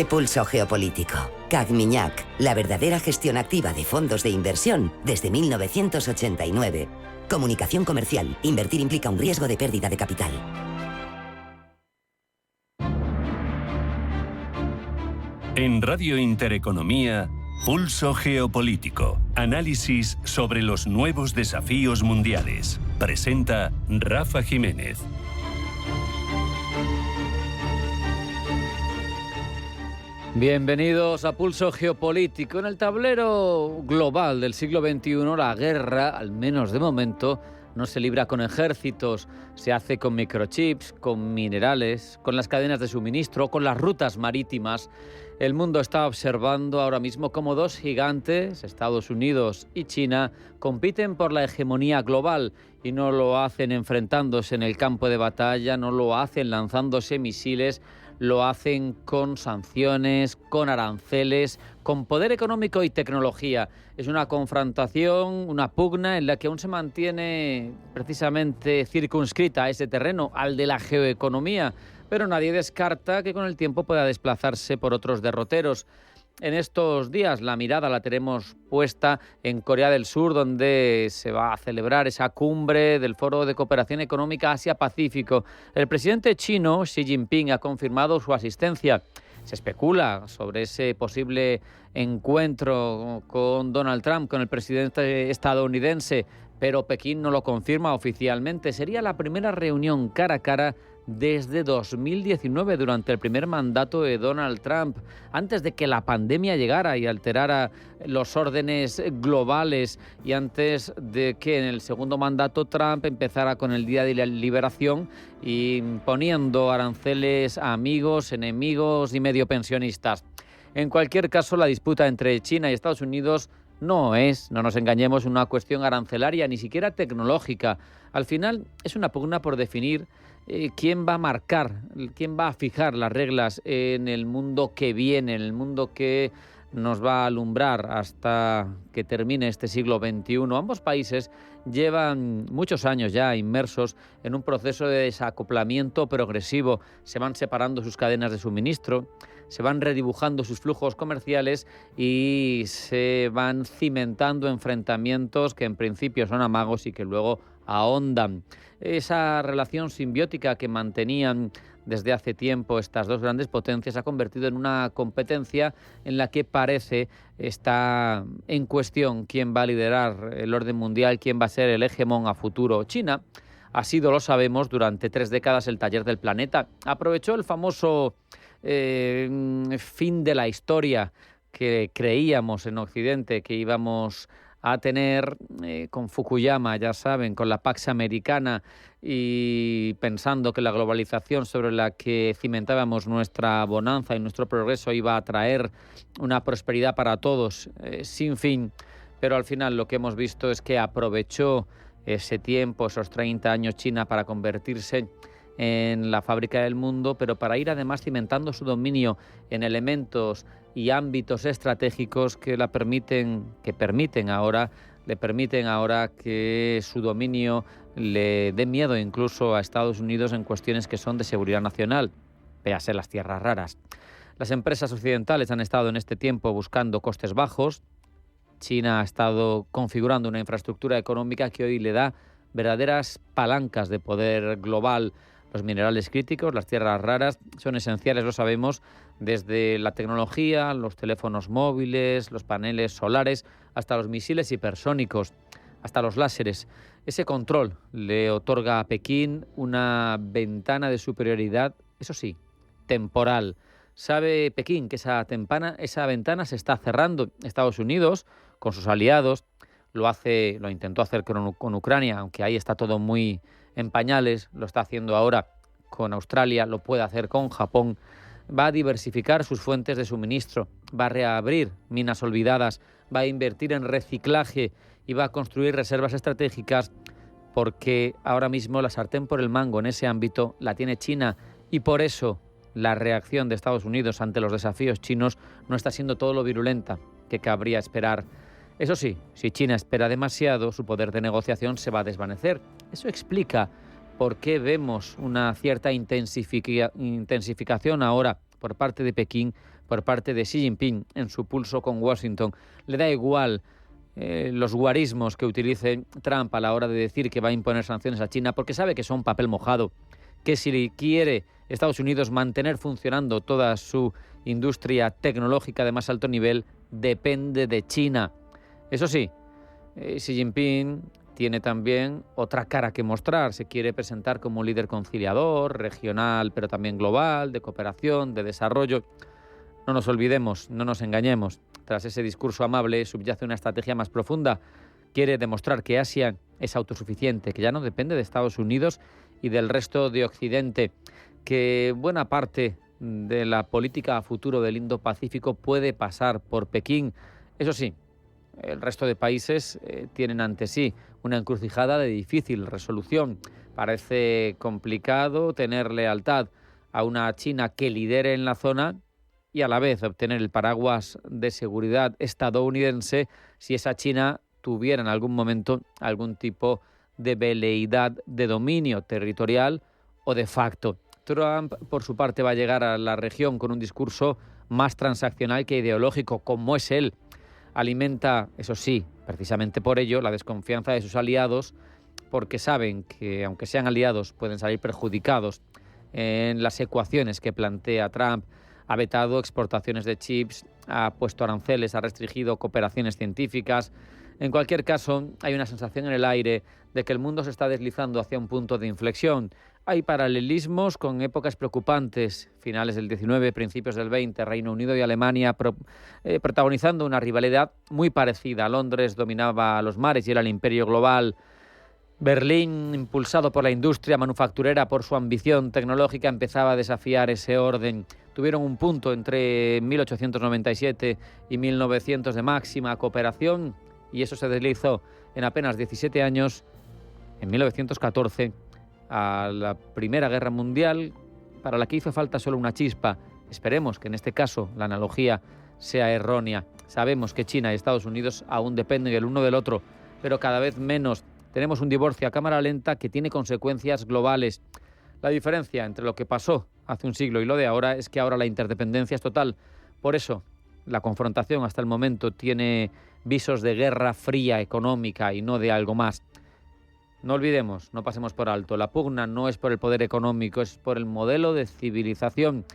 Pulso Geopolítico. CAC-Miñac, la verdadera gestión activa de fondos de inversión desde 1989. Comunicación comercial. Invertir implica un riesgo de pérdida de capital. En Radio Intereconomía, Pulso Geopolítico. Análisis sobre los nuevos desafíos mundiales. Presenta Rafa Jiménez. Bienvenidos a Pulso Geopolítico. En el tablero global del siglo XXI, la guerra, al menos de momento, no se libra con ejércitos, se hace con microchips, con minerales, con las cadenas de suministro, con las rutas marítimas. El mundo está observando ahora mismo cómo dos gigantes, Estados Unidos y China, compiten por la hegemonía global y no lo hacen enfrentándose en el campo de batalla, no lo hacen lanzándose misiles, lo hacen con sanciones, con aranceles, con poder económico y tecnología. Es una confrontación, una pugna en la que aún se mantiene precisamente circunscrita a ese terreno, al de la geoeconomía, pero nadie descarta que con el tiempo pueda desplazarse por otros derroteros. En estos días la mirada la tenemos puesta en Corea del Sur, donde se va a celebrar esa cumbre del Foro de Cooperación Económica Asia-Pacífico. El presidente chino, Xi Jinping, ha confirmado su asistencia. Se especula sobre ese posible encuentro con Donald Trump, con el presidente estadounidense, pero Pekín no lo confirma oficialmente. Sería la primera reunión cara a cara desde 2019, durante el primer mandato de Donald Trump, antes de que la pandemia llegara y alterara los órdenes globales y antes de que en el segundo mandato Trump empezara con el Día de la Liberación, imponiendo aranceles a amigos, enemigos y medio pensionistas. En cualquier caso, la disputa entre China y Estados Unidos no nos engañemos, una cuestión arancelaria, ni siquiera tecnológica. Al final es una pugna por definir quién va a marcar, quién va a fijar las reglas en el mundo que viene, en el mundo que nos va a alumbrar hasta que termine este siglo XXI. Ambos países llevan muchos años ya inmersos en un proceso de desacoplamiento progresivo. Se van separando sus cadenas de suministro, se van redibujando sus flujos comerciales y se van cimentando enfrentamientos que en principio son amagos y que luego ahondan. Esa relación simbiótica que mantenían desde hace tiempo estas dos grandes potencias ha convertido en una competencia en la que parece está en cuestión quién va a liderar el orden mundial, quién va a ser el hegemón a futuro. China ha sido, lo sabemos, durante 3 décadas el taller del planeta. Aprovechó el famoso fin de la historia que creíamos en Occidente que íbamos a tener con Fukuyama, ya saben, con la Pax Americana, y pensando que la globalización sobre la que cimentábamos nuestra bonanza y nuestro progreso iba a traer una prosperidad para todos sin fin. Pero al final lo que hemos visto es que aprovechó ese tiempo, esos 30 años China, para convertirse en la fábrica del mundo, pero para ir además cimentando su dominio en elementos y ámbitos estratégicos que le permiten ahora que su dominio le dé miedo incluso a Estados Unidos en cuestiones que son de seguridad nacional, véase las tierras raras. Las empresas occidentales han estado en este tiempo buscando costes bajos. China ha estado configurando una infraestructura económica que hoy le da verdaderas palancas de poder global. Los minerales críticos, las tierras raras, son esenciales, lo sabemos, desde la tecnología, los teléfonos móviles, los paneles solares, hasta los misiles hipersónicos, hasta los láseres. Ese control le otorga a Pekín una ventana de superioridad, eso sí, temporal. Sabe Pekín que esa ventana se está cerrando. Estados Unidos, con sus aliados, lo intentó hacer con Ucrania, aunque ahí está todo muy en pañales, lo está haciendo ahora con Australia, lo puede hacer con Japón. Va a diversificar sus fuentes de suministro, va a reabrir minas olvidadas, va a invertir en reciclaje y va a construir reservas estratégicas, porque ahora mismo la sartén por el mango en ese ámbito la tiene China, y por eso la reacción de Estados Unidos ante los desafíos chinos no está siendo todo lo virulenta que cabría esperar. Eso sí, si China espera demasiado, su poder de negociación se va a desvanecer. Eso explica por qué vemos una cierta intensificación ahora por parte de Pekín por parte de Xi Jinping en su pulso con Washington. Le da igual los guarismos que utilice Trump a la hora de decir que va a imponer sanciones a China, porque sabe que son papel mojado, que si quiere Estados Unidos mantener funcionando toda su industria tecnológica de más alto nivel, depende de China. Eso sí, Xi Jinping tiene también otra cara que mostrar. Se quiere presentar como un líder conciliador, regional, pero también global, de cooperación, de desarrollo. No nos olvidemos, no nos engañemos. Tras ese discurso amable subyace una estrategia más profunda. Quiere demostrar que Asia es autosuficiente, que ya no depende de Estados Unidos y del resto de Occidente, que buena parte de la política a futuro del Indo-Pacífico puede pasar por Pekín. Eso sí, el resto de países tienen ante sí una encrucijada de difícil resolución. Parece complicado tener lealtad a una China que lidere en la zona y a la vez obtener el paraguas de seguridad estadounidense si esa China tuviera en algún momento algún tipo de veleidad de dominio territorial o de facto. Trump, por su parte, va a llegar a la región con un discurso más transaccional que ideológico, como es él. Alimenta, eso sí, precisamente por ello, la desconfianza de sus aliados, porque saben que, aunque sean aliados, pueden salir perjudicados en las ecuaciones que plantea Trump. Ha vetado exportaciones de chips, ha puesto aranceles, ha restringido cooperaciones científicas. En cualquier caso, hay una sensación en el aire de que el mundo se está deslizando hacia un punto de inflexión. Hay paralelismos con épocas preocupantes, finales del 19, principios del 20, Reino Unido y Alemania protagonizando una rivalidad muy parecida. Londres dominaba los mares y era el imperio global. Berlín, impulsado por la industria manufacturera, por su ambición tecnológica, empezaba a desafiar ese orden. Tuvieron un punto entre 1897 y 1900 de máxima cooperación y eso se deslizó en apenas 17 años, en 1914, a la Primera Guerra Mundial, para la que hizo falta solo una chispa. Esperemos que en este caso la analogía sea errónea. Sabemos que China y Estados Unidos aún dependen el uno del otro, pero cada vez menos. Tenemos un divorcio a cámara lenta que tiene consecuencias globales. La diferencia entre lo que pasó hace un siglo y lo de ahora es que ahora la interdependencia es total. Por eso, la confrontación hasta el momento tiene visos de guerra fría económica y no de algo más. No olvidemos, no pasemos por alto, la pugna no es por el poder económico, es por el modelo de civilización.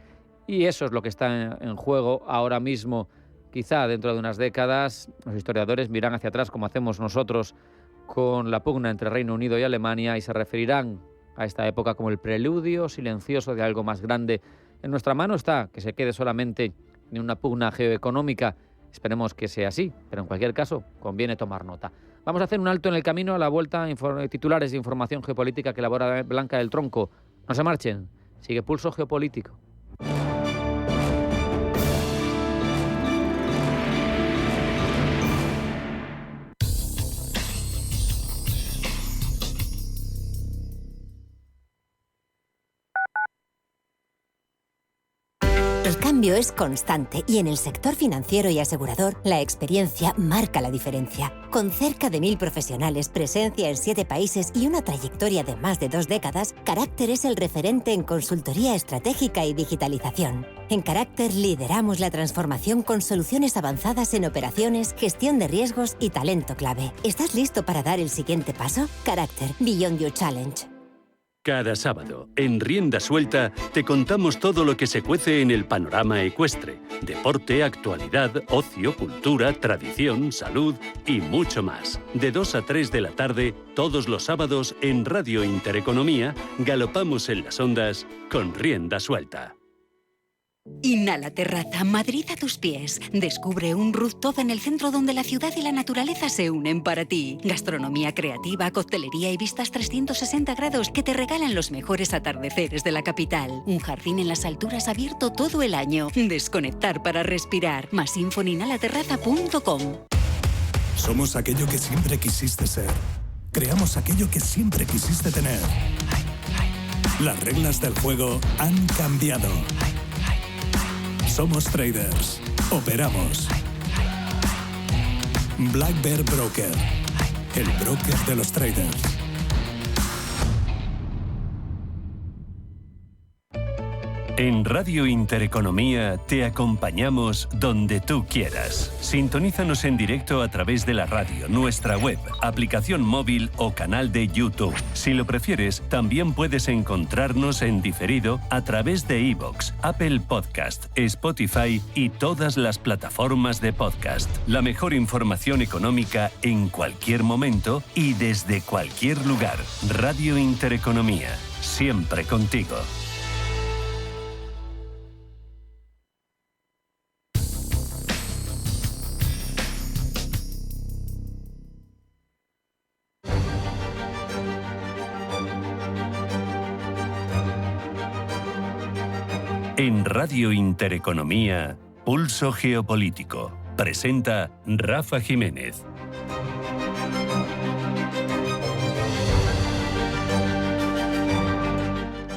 Y eso es lo que está en juego ahora mismo. Quizá dentro de unas décadas los historiadores mirarán hacia atrás como hacemos nosotros con la pugna entre Reino Unido y Alemania y se referirán a esta época como el preludio silencioso de algo más grande. En nuestra mano está que se quede solamente en una pugna geoeconómica. Esperemos que sea así, pero en cualquier caso conviene tomar nota. Vamos a hacer un alto en el camino a la vuelta titulares de información geopolítica que elabora Blanca del Tronco. No se marchen, sigue Pulso Geopolítico. El cambio es constante y en el sector financiero y asegurador la experiencia marca la diferencia. Con cerca de 1.000 profesionales, presencia en 7 países y una trayectoria de más de 2 décadas, Carácter es el referente en consultoría estratégica y digitalización. En Carácter lideramos la transformación con soluciones avanzadas en operaciones, gestión de riesgos y talento clave. ¿Estás listo para dar el siguiente paso? Carácter, Beyond Your Challenge. Cada sábado, en Rienda Suelta, te contamos todo lo que se cuece en el panorama ecuestre. Deporte, actualidad, ocio, cultura, tradición, salud y mucho más. De 2 a 3 de la tarde, todos los sábados, en Radio Intereconomía, galopamos en las ondas con Rienda Suelta. Inhala Terraza, Madrid a tus pies. Descubre un rooftop en el centro donde la ciudad y la naturaleza se unen para ti. Gastronomía creativa, coctelería y vistas 360 grados que te regalan los mejores atardeceres de la capital. Un jardín en las alturas abierto todo el año. Desconectar para respirar. Más info en inhalaterraza.com. Somos aquello que siempre quisiste ser. Creamos aquello que siempre quisiste tener. Las reglas del juego han cambiado. Somos traders. Operamos. Black Bear Broker. El broker de los traders. En Radio Intereconomía te acompañamos donde tú quieras. Sintonízanos en directo a través de la radio, nuestra web, aplicación móvil o canal de YouTube. Si lo prefieres, también puedes encontrarnos en diferido a través de iVoox, Apple Podcast, Spotify y todas las plataformas de podcast. La mejor información económica en cualquier momento y desde cualquier lugar. Radio Intereconomía, siempre contigo. En Radio Intereconomía, Pulso Geopolítico. Presenta Rafa Jiménez.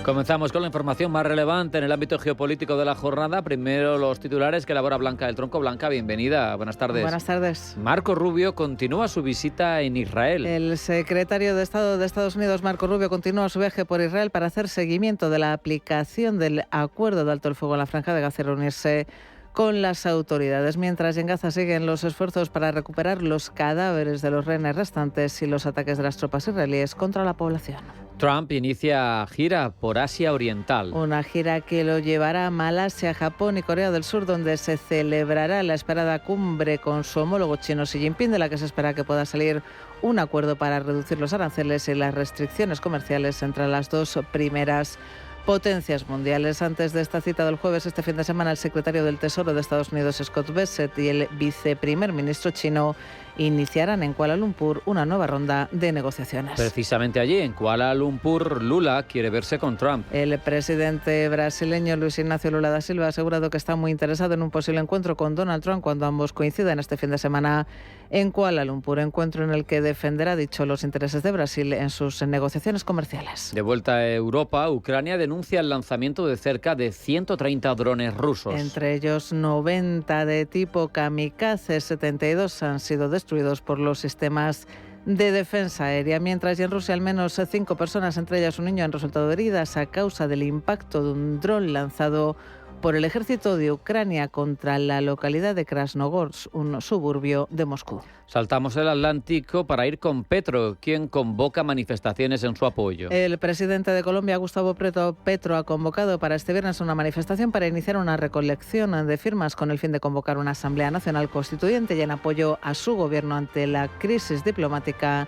Comenzamos con la información más relevante en el ámbito geopolítico de la jornada. Primero los titulares que elabora Blanca del Tronco. Blanca, bienvenida. Buenas tardes. Buenas tardes. Marco Rubio continúa su visita en Israel. El secretario de Estado de Estados Unidos, Marco Rubio, continúa su viaje por Israel para hacer seguimiento de la aplicación del acuerdo de alto el fuego en la Franja de Gaza y reunirse con las autoridades. Mientras en Gaza siguen los esfuerzos para recuperar los cadáveres de los rehenes restantes y los ataques de las tropas israelíes contra la población. Trump inicia gira por Asia Oriental. Una gira que lo llevará a Malasia, Japón y Corea del Sur, donde se celebrará la esperada cumbre con su homólogo chino Xi Jinping, de la que se espera que pueda salir un acuerdo para reducir los aranceles y las restricciones comerciales entre las dos primeras potencias mundiales. Antes de esta cita del jueves, este fin de semana, el secretario del Tesoro de Estados Unidos, Scott Bessent, y el viceprimer ministro chino iniciarán en Kuala Lumpur una nueva ronda de negociaciones. Precisamente allí, en Kuala Lumpur, Lula quiere verse con Trump. El presidente brasileño Luis Ignacio Lula da Silva ha asegurado que está muy interesado en un posible encuentro con Donald Trump cuando ambos coincidan este fin de semana en Kuala Lumpur, encuentro en el que defenderá, dicho, los intereses de Brasil en sus negociaciones comerciales. De vuelta a Europa, Ucrania denuncia el lanzamiento de cerca de 130 drones rusos. Entre ellos 90 de tipo kamikaze, 72 han sido destruidos por los sistemas de defensa aérea, mientras en Rusia al menos 5 personas, entre ellas un niño, han resultado heridas a causa del impacto de un dron lanzado por el ejército de Ucrania contra la localidad de Krasnogorsk, un suburbio de Moscú. Saltamos el Atlántico para ir con Petro, quien convoca manifestaciones en su apoyo. El presidente de Colombia, Gustavo Petro, ha convocado para este viernes una manifestación para iniciar una recolección de firmas con el fin de convocar una Asamblea Nacional Constituyente y en apoyo a su gobierno ante la crisis diplomática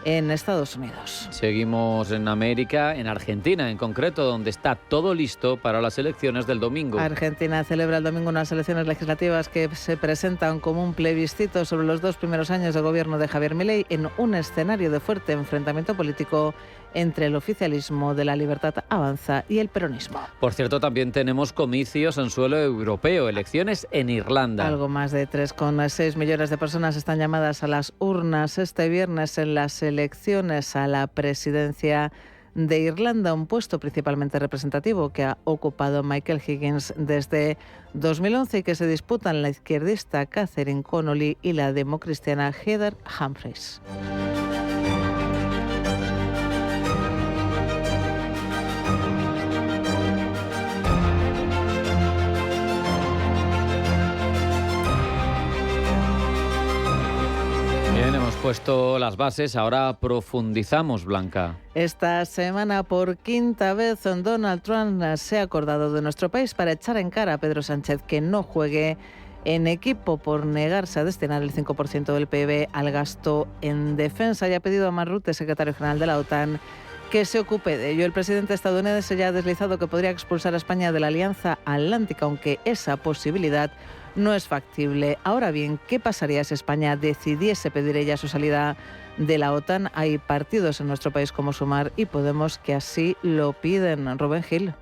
en Estados Unidos. Seguimos en América, en Argentina en concreto, donde está todo listo para las elecciones del domingo. Argentina celebra el domingo unas elecciones legislativas que se presentan como un plebiscito sobre los 2 primeros años de gobierno de Javier Milei en un escenario de fuerte enfrentamiento político entre el oficialismo de La Libertad Avanza y el peronismo. Por cierto, también tenemos comicios en suelo europeo, elecciones en Irlanda. Algo más de 3,6 millones de personas están llamadas a las urnas este viernes en las elecciones a la presidencia de Irlanda, un puesto principalmente representativo que ha ocupado Michael Higgins desde 2011 y que se disputan la izquierdista Catherine Connolly y la democristiana Heather Humphreys. Hemos puesto las bases, ahora profundizamos, Blanca. Esta semana, por quinta vez, Donald Trump se ha acordado de nuestro país para echar en cara a Pedro Sánchez que no juegue en equipo por negarse a destinar el 5% del PIB al gasto en defensa y ha pedido a Mark Rutte, secretario general de la OTAN, que se ocupe de ello. El presidente estadounidense ya ha deslizado que podría expulsar a España de la Alianza Atlántica, aunque esa posibilidad no es factible. Ahora bien, ¿qué pasaría si España decidiese pedir ella su salida de la OTAN? Hay partidos en nuestro país como Sumar y Podemos que así lo piden. Rubén Gil.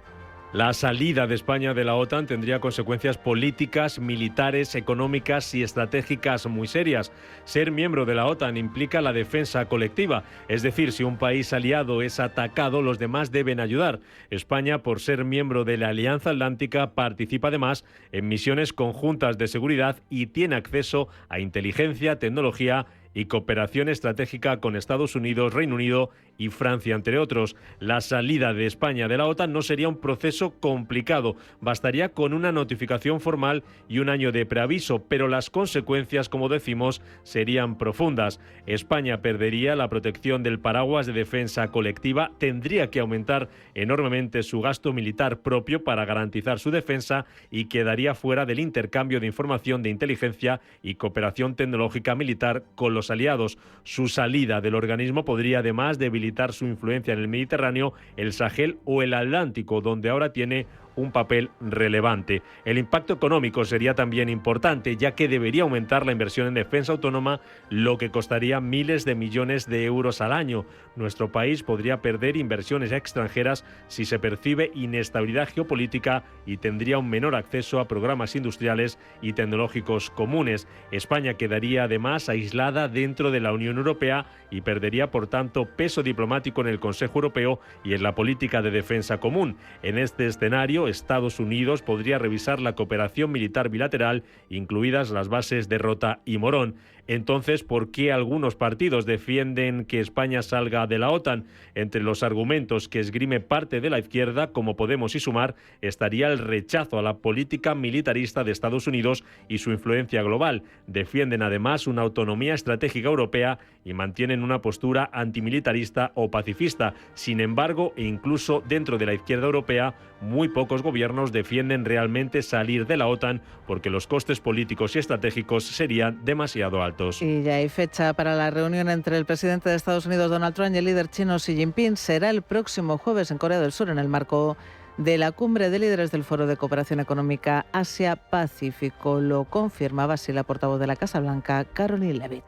La salida de España de la OTAN tendría consecuencias políticas, militares, económicas y estratégicas muy serias. Ser miembro de la OTAN implica la defensa colectiva, es decir, si un país aliado es atacado, los demás deben ayudar. España, por ser miembro de la Alianza Atlántica, participa además en misiones conjuntas de seguridad y tiene acceso a inteligencia, tecnología y cooperación estratégica con Estados Unidos, Reino Unido y Francia, entre otros. La salida de España de la OTAN no sería un proceso complicado, bastaría con una notificación formal y un año de preaviso, pero las consecuencias, como decimos, serían profundas. España perdería la protección del paraguas de defensa colectiva, tendría que aumentar enormemente su gasto militar propio para garantizar su defensa y quedaría fuera del intercambio de información de inteligencia y cooperación tecnológica militar con los aliados. Su salida del organismo podría además debilitar su influencia en el Mediterráneo, el Sahel o el Atlántico, donde ahora tiene un papel relevante. El impacto económico sería también importante, ya que debería aumentar la inversión en defensa autónoma, lo que costaría miles de millones de euros al año. Nuestro país podría perder inversiones extranjeras si se percibe inestabilidad geopolítica y tendría un menor acceso a programas industriales y tecnológicos comunes. España quedaría además aislada dentro de la Unión Europea y perdería, por tanto, peso diplomático en el Consejo Europeo y en la política de defensa común. En este escenario, Estados Unidos podría revisar la cooperación militar bilateral, incluidas las bases de Rota y Morón. Entonces, ¿por qué algunos partidos defienden que España salga de la OTAN? Entre los argumentos que esgrime parte de la izquierda, como Podemos y Sumar, estaría el rechazo a la política militarista de Estados Unidos y su influencia global. Defienden además una autonomía estratégica europea y mantienen una postura antimilitarista o pacifista. Sin embargo, e incluso dentro de la izquierda europea, muy pocos gobiernos defienden realmente salir de la OTAN porque los costes políticos y estratégicos serían demasiado altos. Y ya hay fecha para la reunión entre el presidente de Estados Unidos, Donald Trump, y el líder chino Xi Jinping. Será el próximo jueves en Corea del Sur, en el marco de la cumbre de líderes del Foro de Cooperación Económica Asia-Pacífico. Lo confirmaba así la portavoz de la Casa Blanca, Caroline Leavitt.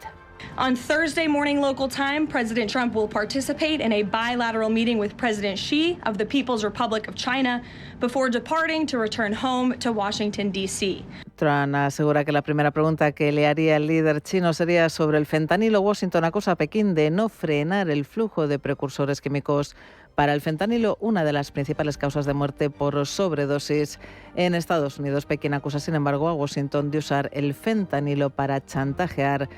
On Thursday morning local time, President Trump will participate in a bilateral meeting with President Xi of the People's Republic of China before departing to return home to Washington, D.C. Trump asegura que la primera pregunta que le haría el líder chino sería sobre el fentanilo. Washington acusa a Pekín de no frenar el flujo de precursores químicos para el fentanilo, una de las principales causas de muerte por sobredosis en Estados Unidos. Pekín acusa, sin embargo, a Washington de usar el fentanilo para chantajear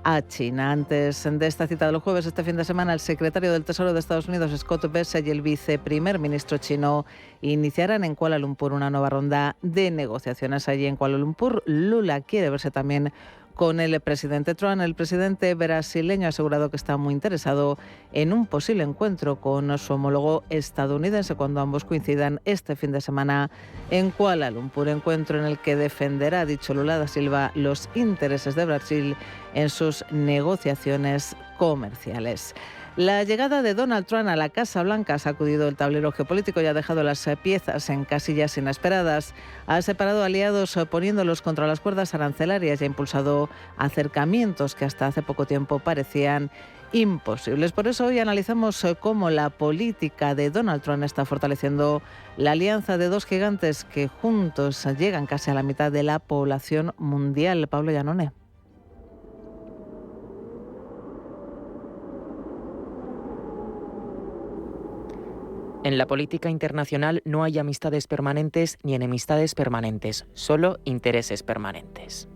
a China. Antes de esta cita del jueves, este fin de semana, el secretario del Tesoro de Estados Unidos, Scott Bessent, y el viceprimer ministro chino iniciarán en Kuala Lumpur una nueva ronda de negociaciones. Allí en Kuala Lumpur, Lula quiere verse también con el presidente Trump. El presidente brasileño ha asegurado que está muy interesado en un posible encuentro con su homólogo estadounidense cuando ambos coincidan este fin de semana en Kuala Lumpur. Encuentro en el que defenderá, ha dicho Lula da Silva, los intereses de Brasil en sus negociaciones comerciales. La llegada de Donald Trump a la Casa Blanca ha sacudido el tablero geopolítico y ha dejado las piezas en casillas inesperadas. Ha separado aliados poniéndolos contra las cuerdas arancelarias y ha impulsado acercamientos que hasta hace poco tiempo parecían imposibles. Por eso hoy analizamos cómo la política de Donald Trump está fortaleciendo la alianza de dos gigantes que juntos llegan casi a la mitad de la población mundial. Pablo Llanone. En la política internacional no hay amistades permanentes ni enemistades permanentes, solo intereses permanentes.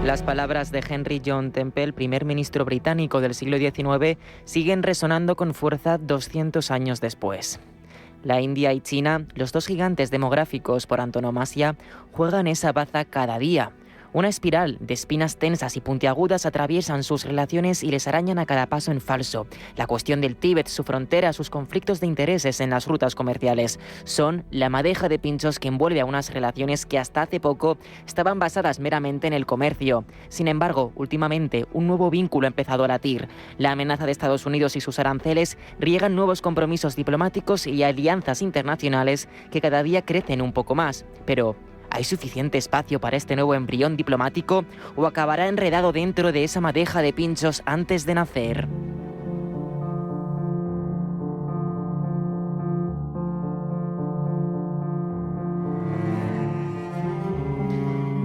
Las palabras de Henry John Temple, primer ministro británico del siglo XIX, siguen resonando con fuerza 200 años después. La India y China, los dos gigantes demográficos por antonomasia, juegan esa baza cada día. Una espiral de espinas tensas y puntiagudas atraviesan sus relaciones y les arañan a cada paso en falso. La cuestión del Tíbet, su frontera, sus conflictos de intereses en las rutas comerciales son la madeja de pinchos que envuelve a unas relaciones que hasta hace poco estaban basadas meramente en el comercio. Sin embargo, últimamente un nuevo vínculo ha empezado a latir. La amenaza de Estados Unidos y sus aranceles riegan nuevos compromisos diplomáticos y alianzas internacionales que cada día crecen un poco más. Pero ¿hay suficiente espacio para este nuevo embrión diplomático o acabará enredado dentro de esa madeja de pinchos antes de nacer?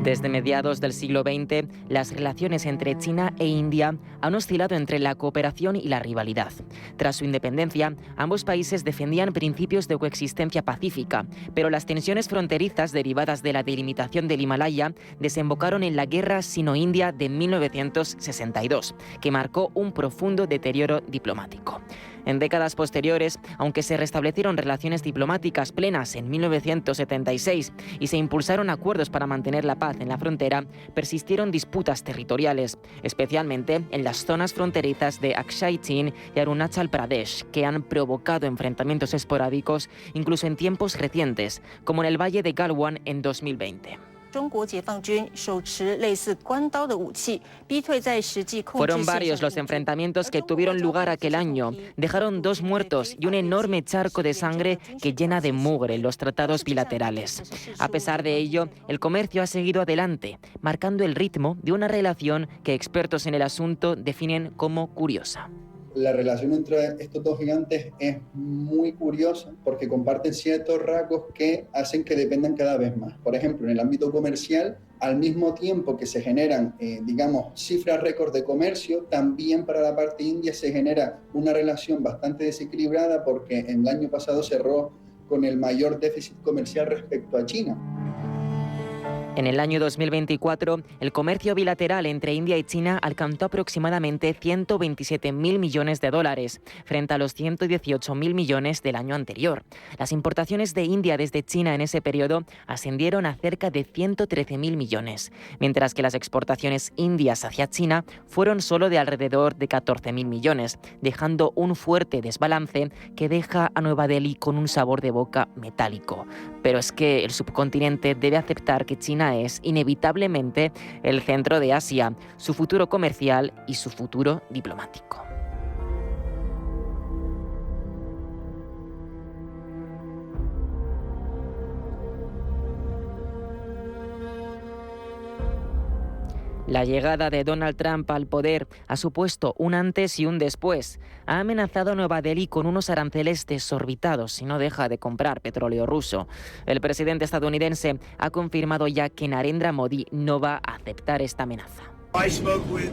Desde mediados del siglo XX, las relaciones entre China e India han oscilado entre la cooperación y la rivalidad. Tras su independencia, ambos países defendían principios de coexistencia pacífica, pero las tensiones fronterizas derivadas de la delimitación del Himalaya desembocaron en la Guerra Sino-India de 1962, que marcó un profundo deterioro diplomático. En décadas posteriores, aunque se restablecieron relaciones diplomáticas plenas en 1976 y se impulsaron acuerdos para mantener la paz en la frontera, persistieron disputas territoriales, especialmente en las zonas fronterizas de Aksai Chin y Arunachal Pradesh, que han provocado enfrentamientos esporádicos incluso en tiempos recientes, como en el Valle de Galwan en 2020. Fueron varios los enfrentamientos que tuvieron lugar aquel año. Dejaron 2 muertos y un enorme charco de sangre que llena de mugre los tratados bilaterales. A pesar de ello, el comercio ha seguido adelante, marcando el ritmo de una relación que expertos en el asunto definen como curiosa. La relación entre estos dos gigantes es muy curiosa porque comparten ciertos rasgos que hacen que dependan cada vez más. Por ejemplo, en el ámbito comercial, al mismo tiempo que se generan, cifras récord de comercio, también para la parte india se genera una relación bastante desequilibrada porque el año pasado cerró con el mayor déficit comercial respecto a China. En el año 2024, el comercio bilateral entre India y China alcanzó aproximadamente 127.000 millones de dólares, frente a los 118.000 millones del año anterior. Las importaciones de India desde China en ese periodo ascendieron a cerca de 113.000 millones, mientras que las exportaciones indias hacia China fueron solo de alrededor de 14.000 millones, dejando un fuerte desbalance que deja a Nueva Delhi con un sabor de boca metálico. Pero es que el subcontinente debe aceptar que China es inevitablemente el centro de Asia, su futuro comercial y su futuro diplomático. La llegada de Donald Trump al poder ha supuesto un antes y un después. Ha amenazado a Nueva Delhi con unos aranceles desorbitados si no deja de comprar petróleo ruso. El presidente estadounidense ha confirmado ya que Narendra Modi no va a aceptar esta amenaza. I spoke with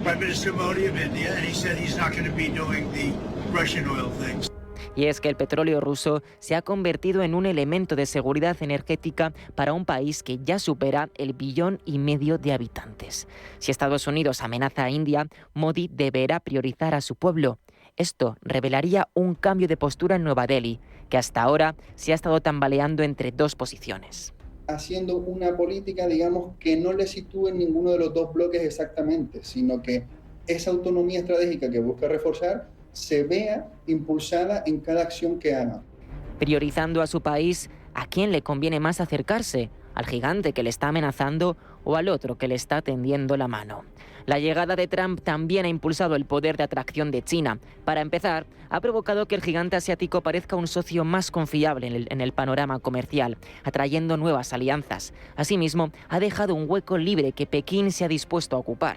Prime Minister Modi of India and he said he's not going to be doing the Russian oil things. Y es que el petróleo ruso se ha convertido en un elemento de seguridad energética para un país que ya supera el 1,5 billones de habitantes. Si Estados Unidos amenaza a India, Modi deberá priorizar a su pueblo. Esto revelaría un cambio de postura en Nueva Delhi, que hasta ahora se ha estado tambaleando entre 2 posiciones. Haciendo una política, que no le sitúe en ninguno de los 2 bloques exactamente, sino que esa autonomía estratégica que busca reforzar se vea impulsada en cada acción que haga. Priorizando a su país, ¿a quién le conviene más acercarse? ¿Al gigante que le está amenazando o al otro que le está tendiendo la mano? La llegada de Trump también ha impulsado el poder de atracción de China. Para empezar, ha provocado que el gigante asiático parezca un socio más confiable en el panorama comercial, atrayendo nuevas alianzas. Asimismo, ha dejado un hueco libre que Pekín se ha dispuesto a ocupar.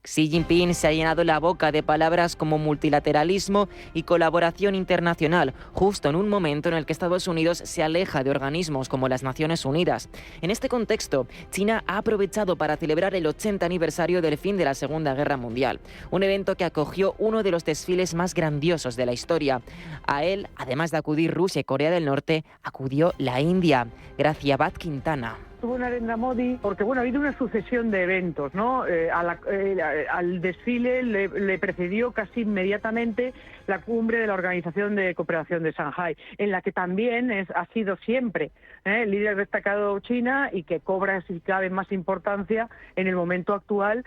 Xi Jinping se ha llenado la boca de palabras como multilateralismo y colaboración internacional, justo en un momento en el que Estados Unidos se aleja de organismos como las Naciones Unidas. En este contexto, China ha aprovechado para celebrar el 80 aniversario del fin de la Segunda Guerra Mundial, un evento que acogió uno de los desfiles más grandiosos de la historia. A él, además de acudir Rusia y Corea del Norte, acudió la India. Graciabat Quintana. Estuvo Narendra Modi porque ha habido una sucesión de eventos, ¿no? Al desfile le precedió casi inmediatamente la cumbre de la Organización de Cooperación de Shanghái, en la que también ha sido siempre el líder destacado China y que cobra, si cabe, más importancia en el momento actual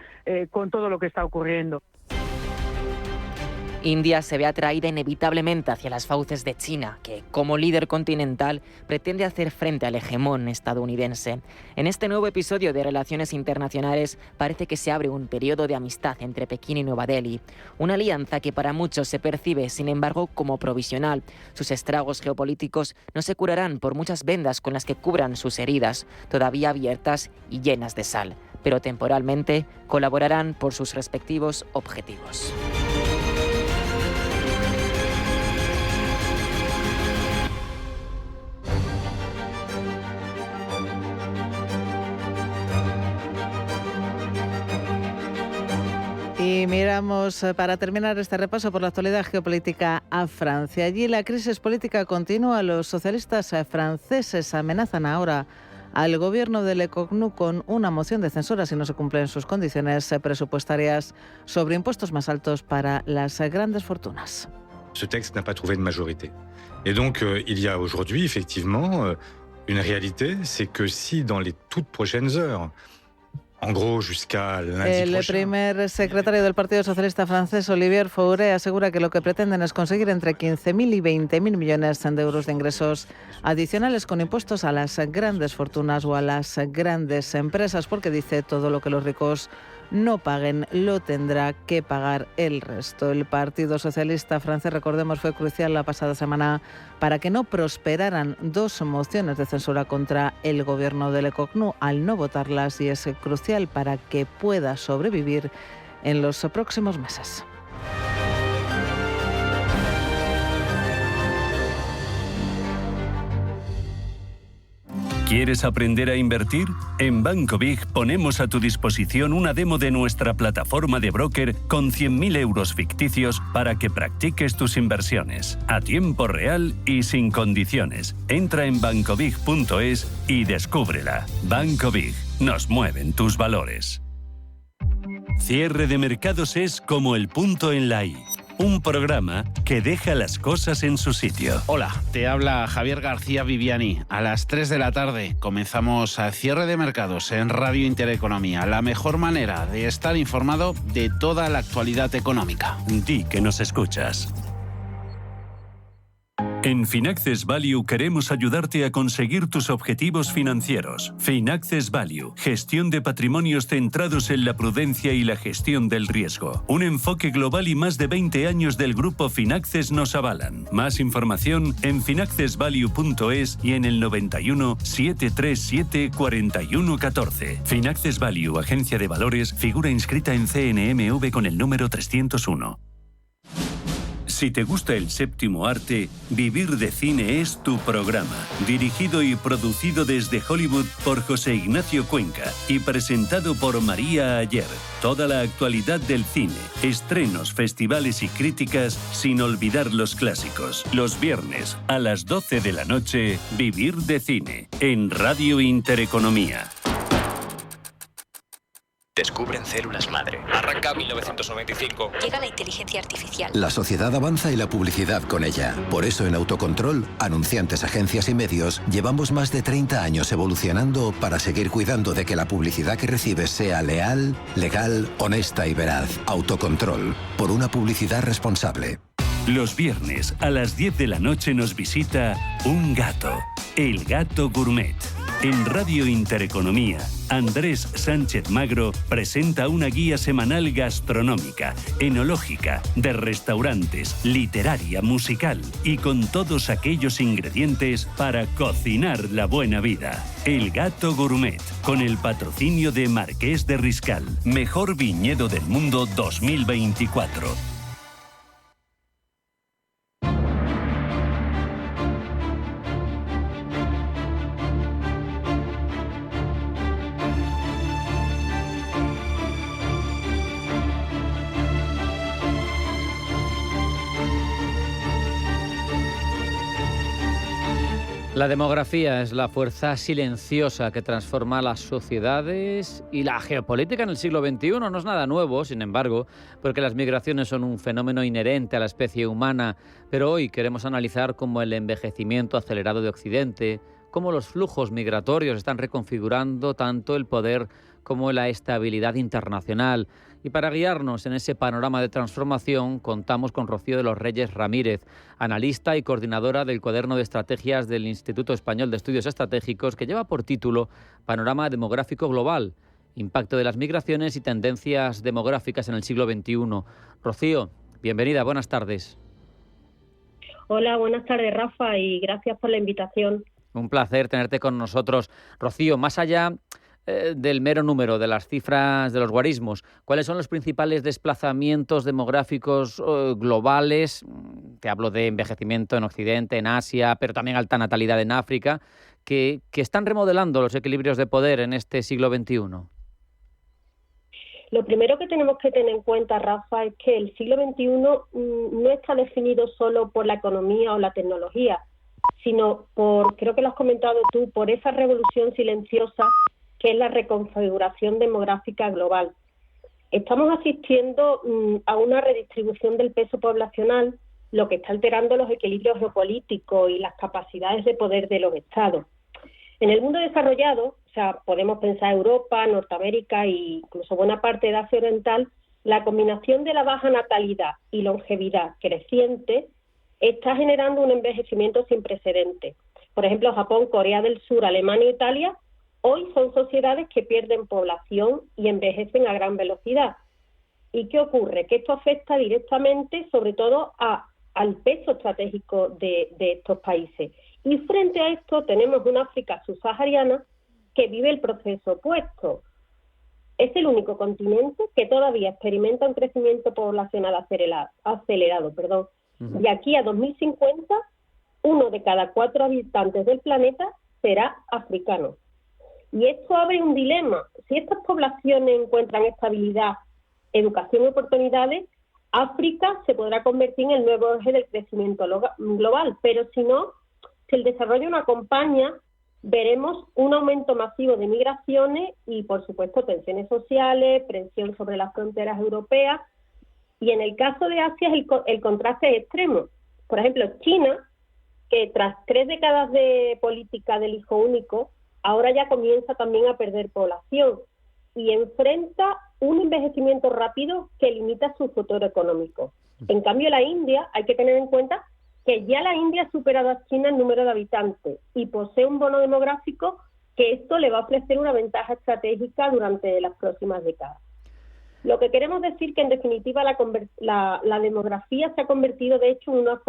con todo lo que está ocurriendo. India se ve atraída inevitablemente hacia las fauces de China, que, como líder continental, pretende hacer frente al hegemón estadounidense. En este nuevo episodio de Relaciones Internacionales parece que se abre un periodo de amistad entre Pekín y Nueva Delhi, una alianza que para muchos se percibe, sin embargo, como provisional. Sus estragos geopolíticos no se curarán por muchas vendas con las que cubran sus heridas, todavía abiertas y llenas de sal, pero temporalmente colaborarán por sus respectivos objetivos. Y miramos, para terminar este repaso por la actualidad geopolítica, a Francia. Allí la crisis política continúa. Los socialistas franceses amenazan ahora al gobierno de Le Cornu con una moción de censura si no se cumplen sus condiciones presupuestarias sobre impuestos más altos para las grandes fortunas. Ce texte n'a pas trouvé de majorité. Et donc, il y a aujourd'hui, effectivement, une réalité, c'est que si dans les toutes prochaines heures, en gros, jusqu'à lundi El prochain, primer secretario del Partido Socialista francés, Olivier Faure, asegura que lo que pretenden es conseguir entre 15.000 y 20.000 millones de euros de ingresos adicionales con impuestos a las grandes fortunas o a las grandes empresas, porque dice todo lo que los ricos no paguen lo tendrá que pagar el resto. El Partido Socialista francés, recordemos, fue crucial la pasada semana para que no prosperaran dos mociones de censura contra el gobierno de Le Cornu al no votarlas, y es crucial para que pueda sobrevivir en los próximos meses. ¿Quieres aprender a invertir? En Banco Big ponemos a tu disposición una demo de nuestra plataforma de broker con 100.000 euros ficticios para que practiques tus inversiones a tiempo real y sin condiciones. Entra en bancobig.es y descúbrela. Banco Big. Nos mueven tus valores. Cierre de mercados es como el punto en la I. Un programa que deja las cosas en su sitio. Hola, te habla Javier García Viviani. A las 3 de la tarde comenzamos a Cierre de Mercados en Radio Intereconomía. La mejor manera de estar informado de toda la actualidad económica. Di que nos escuchas. En Finaccess Value queremos ayudarte a conseguir tus objetivos financieros. Finaccess Value, gestión de patrimonios centrados en la prudencia y la gestión del riesgo. Un enfoque global y más de 20 años del grupo Finaccess nos avalan. Más información en finaccessvalue.es y en el 91 737 4114. Finaccess Value, agencia de valores, figura inscrita en CNMV con el número 301. Si te gusta el séptimo arte, Vivir de Cine es tu programa. Dirigido y producido desde Hollywood por José Ignacio Cuenca y presentado por María Ayer. Toda la actualidad del cine, estrenos, festivales y críticas, sin olvidar los clásicos. Los viernes a las 12 de la noche, Vivir de Cine, en Radio Intereconomía. Descubren células madre. Arranca 1995. Llega la inteligencia artificial. La sociedad avanza y la publicidad con ella. Por eso en Autocontrol, anunciantes, agencias y medios, llevamos más de 30 años evolucionando para seguir cuidando de que la publicidad que recibes sea leal, legal, honesta y veraz. Autocontrol, por una publicidad responsable. Los viernes a las 10 de la noche nos visita un gato, el Gato Gourmet. En Radio Intereconomía, Andrés Sánchez Magro presenta una guía semanal gastronómica, enológica, de restaurantes, literaria, musical y con todos aquellos ingredientes para cocinar la buena vida. El Gato Gourmet, con el patrocinio de Marqués de Riscal, mejor viñedo del mundo 2024. La demografía es la fuerza silenciosa que transforma las sociedades y la geopolítica en el siglo XXI. No es nada nuevo, sin embargo, porque las migraciones son un fenómeno inherente a la especie humana. Pero hoy queremos analizar cómo el envejecimiento acelerado de Occidente, cómo los flujos migratorios están reconfigurando tanto el poder como la estabilidad internacional. Y para guiarnos en ese panorama de transformación, contamos con Rocío de los Reyes Ramírez, analista y coordinadora del cuaderno de estrategias del Instituto Español de Estudios Estratégicos, que lleva por título Panorama Demográfico Global, impacto de las migraciones y tendencias demográficas en el siglo XXI. Rocío, bienvenida, buenas tardes. Hola, buenas tardes, Rafa, y gracias por la invitación. Un placer tenerte con nosotros. Rocío, más allá del mero número, de las cifras de los guarismos, ¿cuáles son los principales desplazamientos demográficos globales? Te hablo de envejecimiento en Occidente, en Asia, pero también alta natalidad en África, que están remodelando los equilibrios de poder en este siglo XXI. Lo primero que tenemos que tener en cuenta, Rafa, es que el siglo XXI no está definido solo por la economía o la tecnología, sino por, creo que lo has comentado tú, por esa revolución silenciosa que es la reconfiguración demográfica global. Estamos asistiendo a una redistribución del peso poblacional, lo que está alterando los equilibrios geopolíticos y las capacidades de poder de los estados. En el mundo desarrollado, o sea, podemos pensar Europa, Norteamérica e incluso buena parte de Asia Oriental, la combinación de la baja natalidad y longevidad creciente está generando un envejecimiento sin precedentes. Por ejemplo, Japón, Corea del Sur, Alemania e Italia hoy son sociedades que pierden población y envejecen a gran velocidad. ¿Y qué ocurre? Que esto afecta directamente, sobre todo, al peso estratégico de estos países. Y frente a esto tenemos una África subsahariana que vive el proceso opuesto. Es el único continente que todavía experimenta un crecimiento poblacional acelerado. Y aquí a 2050, 1 de cada 4 habitantes del planeta será africano. Y esto abre un dilema. Si estas poblaciones encuentran estabilidad, educación y oportunidades, África se podrá convertir en el nuevo eje del crecimiento global. Pero si no, si el desarrollo no acompaña, veremos un aumento masivo de migraciones y, por supuesto, tensiones sociales, presión sobre las fronteras europeas. Y en el caso de Asia el contraste es extremo. Por ejemplo, China, que tras 3 décadas de política del hijo único, ahora ya comienza también a perder población y enfrenta un envejecimiento rápido que limita su futuro económico. En cambio, la India, hay que tener en cuenta que ya la India ha superado a China en número de habitantes y posee un bono demográfico que esto le va a ofrecer una ventaja estratégica durante las próximas décadas. Lo que queremos decir que, en definitiva, la demografía se ha convertido, de hecho, en una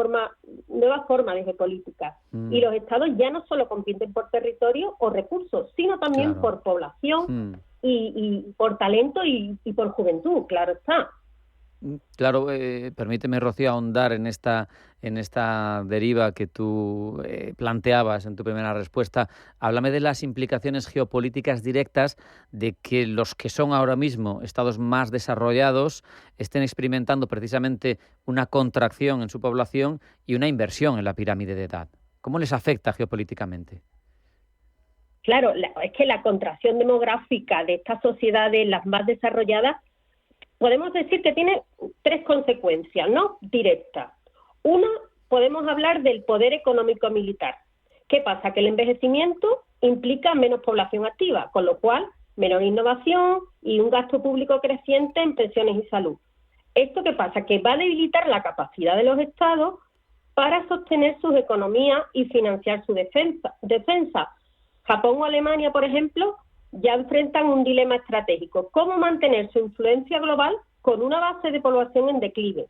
nueva forma de geopolítica. Y los estados ya no solo compiten por territorio o recursos, sino también por población y por talento y por juventud, claro está. Claro, permíteme, Rocío, ahondar en esta deriva que tú planteabas en tu primera respuesta. Háblame de las implicaciones geopolíticas directas de que los que son ahora mismo estados más desarrollados estén experimentando precisamente una contracción en su población y una inversión en la pirámide de edad. ¿Cómo les afecta geopolíticamente? Claro, es que la contracción demográfica de estas sociedades, las más desarrolladas, podemos decir que tiene 3 consecuencias, ¿no?, directas. Una, podemos hablar del poder económico-militar. ¿Qué pasa? Que el envejecimiento implica menos población activa, con lo cual menor innovación y un gasto público creciente en pensiones y salud. ¿Esto qué pasa? Que va a debilitar la capacidad de los estados para sostener sus economías y financiar su defensa. Japón o Alemania, por ejemplo, ya enfrentan un dilema estratégico: cómo mantener su influencia global con una base de población en declive.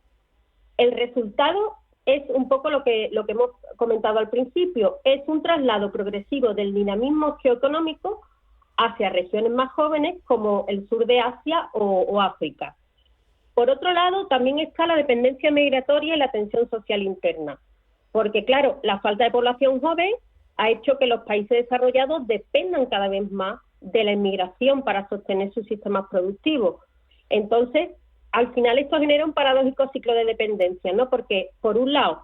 El resultado es un poco lo que hemos comentado al principio, es un traslado progresivo del dinamismo geoeconómico hacia regiones más jóvenes como el sur de Asia o África. Por otro lado, también está la dependencia migratoria y la tensión social interna, porque claro, la falta de población joven ha hecho que los países desarrollados dependan cada vez más de la inmigración para sostener sus sistemas productivos. Entonces, al final esto genera un paradójico ciclo de dependencia, ¿no? Porque, por un lado,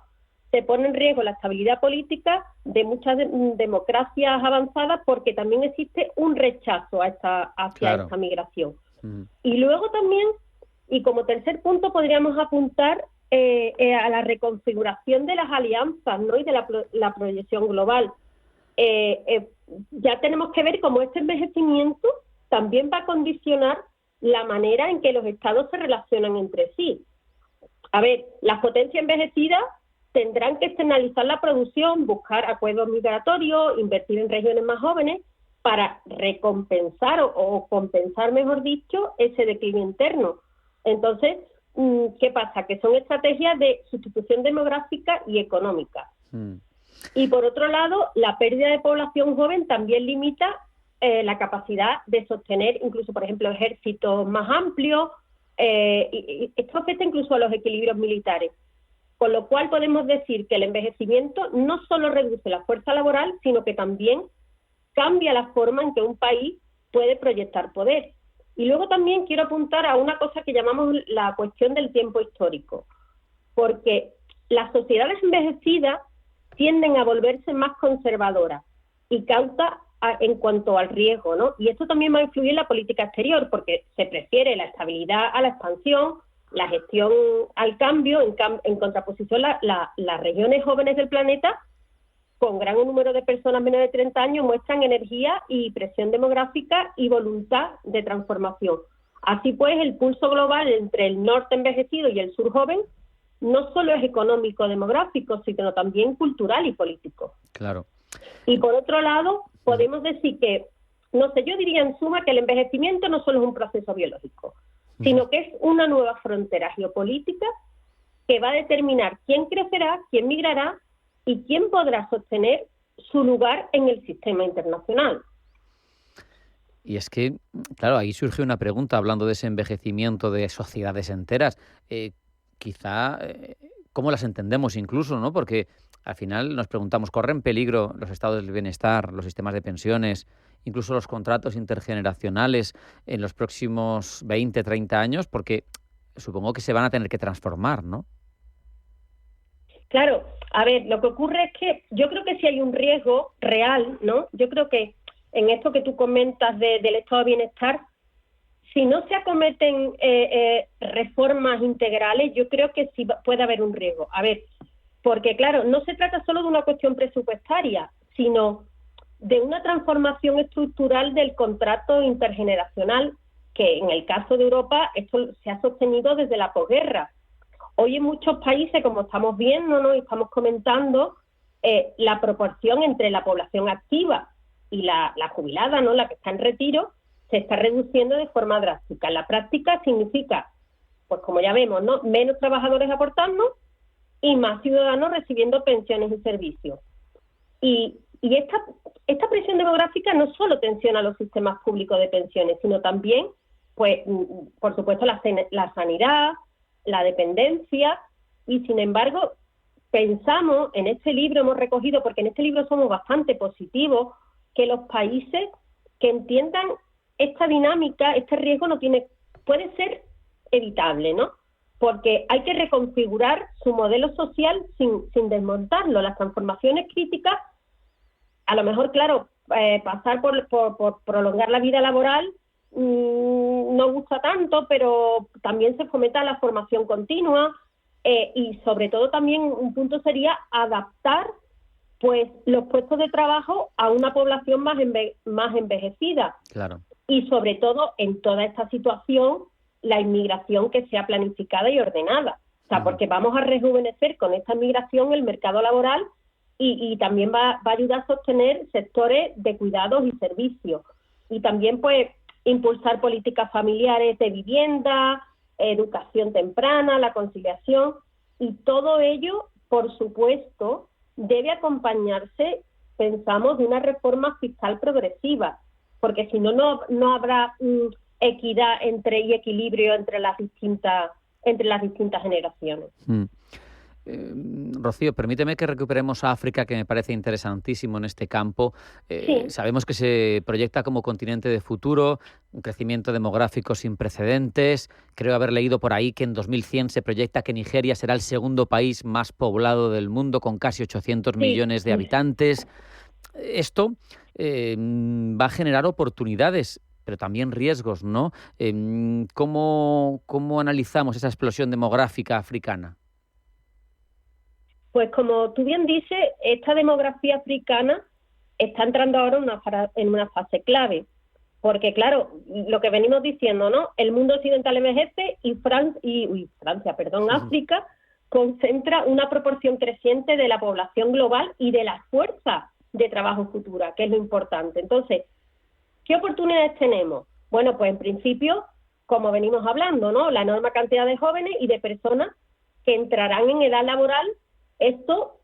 se pone en riesgo la estabilidad política de muchas democracias avanzadas, porque también existe un rechazo hacia esta migración. Y luego también, y como tercer punto, podríamos apuntar a la reconfiguración de las alianzas, ¿no?, y de la proyección global. Ya tenemos que ver cómo este envejecimiento también va a condicionar la manera en que los estados se relacionan entre sí. A ver, las potencias envejecidas tendrán que externalizar la producción, buscar acuerdos migratorios, invertir en regiones más jóvenes para recompensar o compensar, mejor dicho, ese declive interno. Entonces, ¿qué pasa? Que son estrategias de sustitución demográfica y económica. Y por otro lado, la pérdida de población joven también limita la capacidad de sostener incluso, por ejemplo, ejércitos más amplios. Y esto afecta incluso a los equilibrios militares. Con lo cual podemos decir que el envejecimiento no solo reduce la fuerza laboral, sino que también cambia la forma en que un país puede proyectar poder. Y luego también quiero apuntar a una cosa que llamamos la cuestión del tiempo histórico, porque las sociedades envejecidas tienden a volverse más conservadoras y cautas en cuanto al riesgo, ¿no? Y esto también va a influir en la política exterior, porque se prefiere la estabilidad a la expansión, la gestión al cambio, en contraposición las regiones jóvenes del planeta, con gran número de personas menores de 30 años, muestran energía y presión demográfica y voluntad de transformación. Así pues, el pulso global entre el norte envejecido y el sur joven no solo es económico, demográfico, sino también cultural y político. Claro. Y por otro lado, podemos decir que, no sé, yo diría en suma que el envejecimiento no solo es un proceso biológico, sino que es una nueva frontera geopolítica que va a determinar quién crecerá, quién migrará y quién podrá sostener su lugar en el sistema internacional. Y es que, claro, ahí surge una pregunta hablando de ese envejecimiento de sociedades enteras. Quizá, ¿cómo las entendemos incluso, no? Porque al final nos preguntamos, ¿corren peligro los estados del bienestar, los sistemas de pensiones, incluso los contratos intergeneracionales en los próximos 20, 30 años? Porque supongo que se van a tener que transformar, ¿no? Claro, a ver, lo que ocurre es que yo creo que sí hay un riesgo real, ¿no? Yo creo que en esto que tú comentas del estado de bienestar, si no se acometen reformas integrales, yo creo que sí puede haber un riesgo. A ver, porque claro, no se trata solo de una cuestión presupuestaria, sino de una transformación estructural del contrato intergeneracional, que en el caso de Europa esto se ha sostenido desde la posguerra. Hoy en muchos países, como estamos viendo, ¿no?, y estamos comentando, la proporción entre la población activa y la jubilada, ¿no?, la que está en retiro, se está reduciendo de forma drástica. En la práctica significa, pues como ya vemos, ¿no?, menos trabajadores aportando y más ciudadanos recibiendo pensiones y servicios. Y esta presión demográfica no solo tensiona los sistemas públicos de pensiones, sino también, pues, por supuesto, la sanidad, la dependencia, y sin embargo, pensamos, en este libro hemos recogido, porque en este libro somos bastante positivos, que los países que entiendan esta dinámica, este riesgo puede ser evitable, ¿no? Porque hay que reconfigurar su modelo social sin desmontarlo. Las transformaciones críticas, a lo mejor, claro, pasar por prolongar la vida laboral no gusta tanto, pero también se fomenta la formación continua y sobre todo también un punto sería adaptar pues los puestos de trabajo a una población más envejecida. Claro. Y sobre todo en toda esta situación la inmigración que sea planificada y ordenada. O sea, porque vamos a rejuvenecer con esta inmigración el mercado laboral y también va a ayudar a sostener sectores de cuidados y servicios. Y también pues impulsar políticas familiares de vivienda, educación temprana, la conciliación, y todo ello, por supuesto, debe acompañarse, pensamos, de una reforma fiscal progresiva, porque si no, no habrá equidad y equilibrio entre las distintas generaciones. Rocío, permíteme que recuperemos a África, que me parece interesantísimo en este campo. Sí. Sabemos que se proyecta como continente de futuro, un crecimiento demográfico sin precedentes. Creo haber leído por ahí que en 2100 se proyecta que Nigeria será el segundo país más poblado del mundo, con casi 800 millones de habitantes. Esto va a generar oportunidades, pero también riesgos, ¿no? ¿Cómo analizamos esa explosión demográfica africana? Pues como tú bien dices, esta demografía africana está entrando ahora en una fase clave, porque claro, lo que venimos diciendo, ¿no? El mundo occidental envejece y África concentra una proporción creciente de la población global y de la fuerza de trabajo futura, que es lo importante. Entonces, ¿qué oportunidades tenemos? Bueno, pues en principio, como venimos hablando, ¿no?, la enorme cantidad de jóvenes y de personas que entrarán en edad laboral. Esto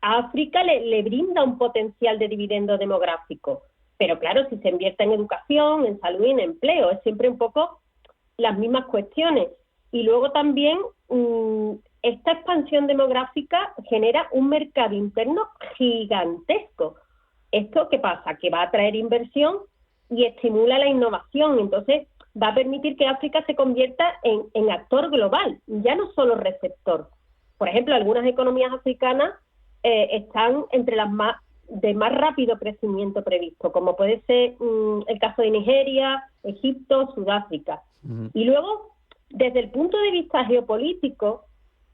a África le brinda un potencial de dividendo demográfico, pero claro, si se invierte en educación, en salud y en empleo, es siempre un poco las mismas cuestiones. Y luego también esta expansión demográfica genera un mercado interno gigantesco. ¿Esto qué pasa? Que va a traer inversión y estimula la innovación. Entonces va a permitir que África se convierta en actor global, ya no solo receptor. Por ejemplo, algunas economías africanas están entre las de más rápido crecimiento previsto, como puede ser el caso de Nigeria, Egipto, Sudáfrica. Y luego, desde el punto de vista geopolítico,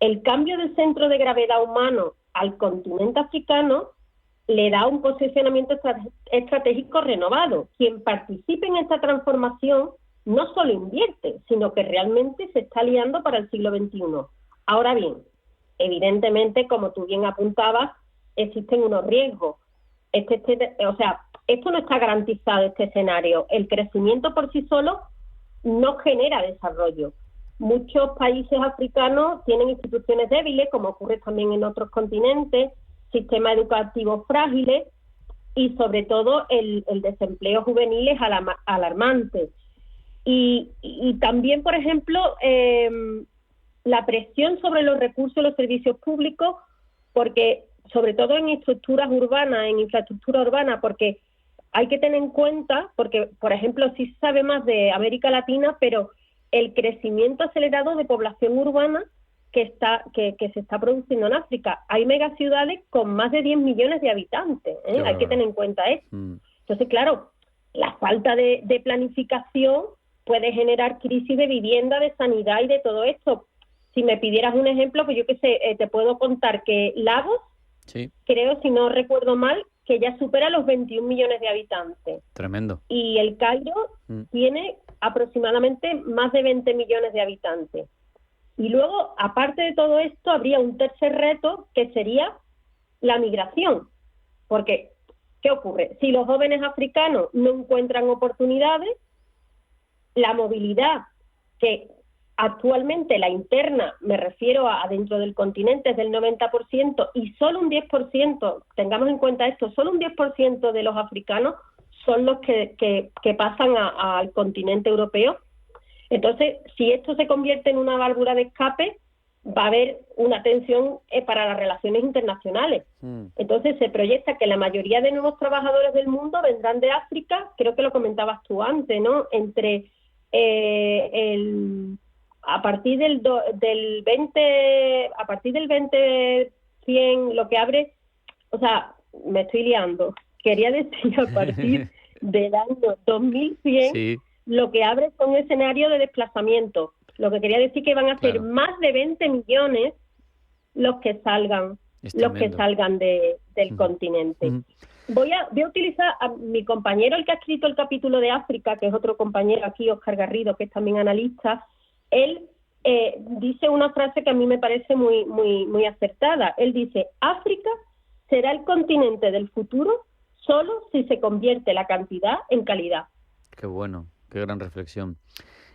el cambio del centro de gravedad humano al continente africano le da un posicionamiento estratégico renovado. Quien participe en esta transformación no solo invierte, sino que realmente se está aliando para el siglo XXI. Ahora bien, evidentemente, como tú bien apuntabas, existen unos riesgos. Esto no está garantizado, este escenario. El crecimiento por sí solo no genera desarrollo. Muchos países africanos tienen instituciones débiles, como ocurre también en otros continentes, sistemas educativos frágiles y, sobre todo, el desempleo juvenil es alarmante. Y también, por ejemplo, la presión sobre los recursos y los servicios públicos, porque sobre todo en estructuras urbanas, en infraestructura urbana, porque hay que tener en cuenta, porque, por ejemplo, sí se sabe más de América Latina, pero el crecimiento acelerado de población urbana que se está produciendo en África. Hay megaciudades con más de 10 millones de habitantes, ¿eh? Hay que tener en cuenta eso. Entonces, claro, la falta de planificación puede generar crisis de vivienda, de sanidad y de todo esto. Si me pidieras un ejemplo, pues yo qué sé, te puedo contar que Lagos, creo, si no recuerdo mal, que ya supera los 21 millones de habitantes. Tremendo. Y el Cairo tiene aproximadamente más de 20 millones de habitantes. Y luego, aparte de todo esto, habría un tercer reto, que sería la migración. Porque, ¿qué ocurre? Si los jóvenes africanos no encuentran oportunidades, la movilidad, que actualmente la interna, me refiero a dentro del continente, es del 90%, y solo un 10%, tengamos en cuenta esto, solo un 10% de los africanos son los que pasan al continente europeo. Entonces, si esto se convierte en una válvula de escape, va a haber una tensión para las relaciones internacionales. Entonces, se proyecta que la mayoría de nuevos trabajadores del mundo vendrán de África, creo que lo comentabas tú antes, ¿no? Entre a partir del 2100, lo que abre, o sea, me estoy liando. Quería decir a partir del año 2100, lo que abre son escenarios de desplazamiento. Lo que quería decir que van a ser más de 20 millones los que salgan del continente. Voy a utilizar a mi compañero, el que ha escrito el capítulo de África, que es otro compañero aquí, Óscar Garrido, que es también analista. Él dice una frase que a mí me parece muy, muy, muy acertada. Él dice: África será el continente del futuro solo si se convierte la cantidad en calidad. Qué bueno, qué gran reflexión.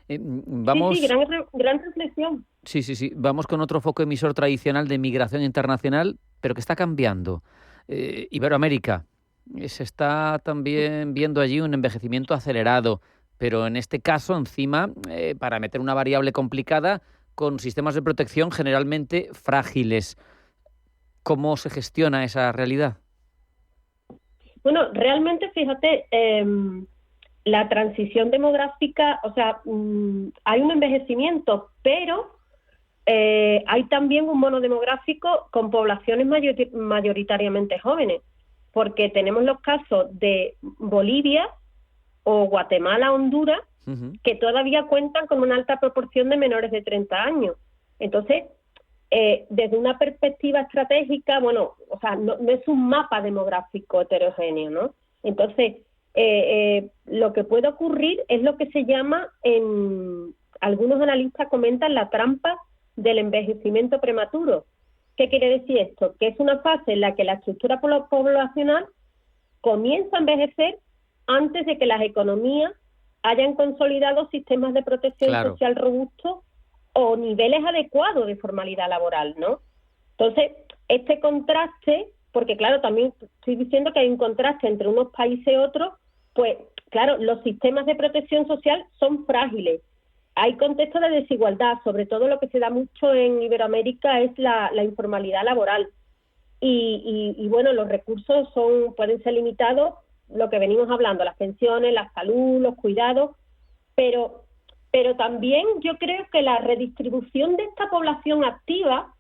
Vamos... Sí, gran reflexión. Sí. Vamos con otro foco emisor tradicional de migración internacional, pero que está cambiando. Iberoamérica. Se está también viendo allí un envejecimiento acelerado, pero en este caso, encima, para meter una variable complicada, con sistemas de protección generalmente frágiles. ¿Cómo se gestiona esa realidad? Bueno, realmente, fíjate, la transición demográfica, o sea, hay un envejecimiento, pero hay también un mono demográfico con poblaciones mayoritariamente jóvenes, porque tenemos los casos de Bolivia o Guatemala, Honduras, que todavía cuentan con una alta proporción de menores de 30 años. Entonces, desde una perspectiva estratégica, bueno, o sea, no es un mapa demográfico heterogéneo, ¿no? Entonces, lo que puede ocurrir es lo que se llama, algunos analistas comentan, la trampa del envejecimiento prematuro. ¿Qué quiere decir esto? Que es una fase en la que la estructura poblacional comienza a envejecer antes de que las economías hayan consolidado sistemas de protección social robustos o niveles adecuados de formalidad laboral, ¿no? Entonces, este contraste, porque claro, también estoy diciendo que hay un contraste entre unos países y otros, pues claro, los sistemas de protección social son frágiles. Hay contextos de desigualdad, sobre todo lo que se da mucho en Iberoamérica es la informalidad laboral. Y bueno, los recursos pueden ser limitados, lo que venimos hablando, las pensiones, la salud, los cuidados, pero Pero también yo creo que la redistribución de esta población activa,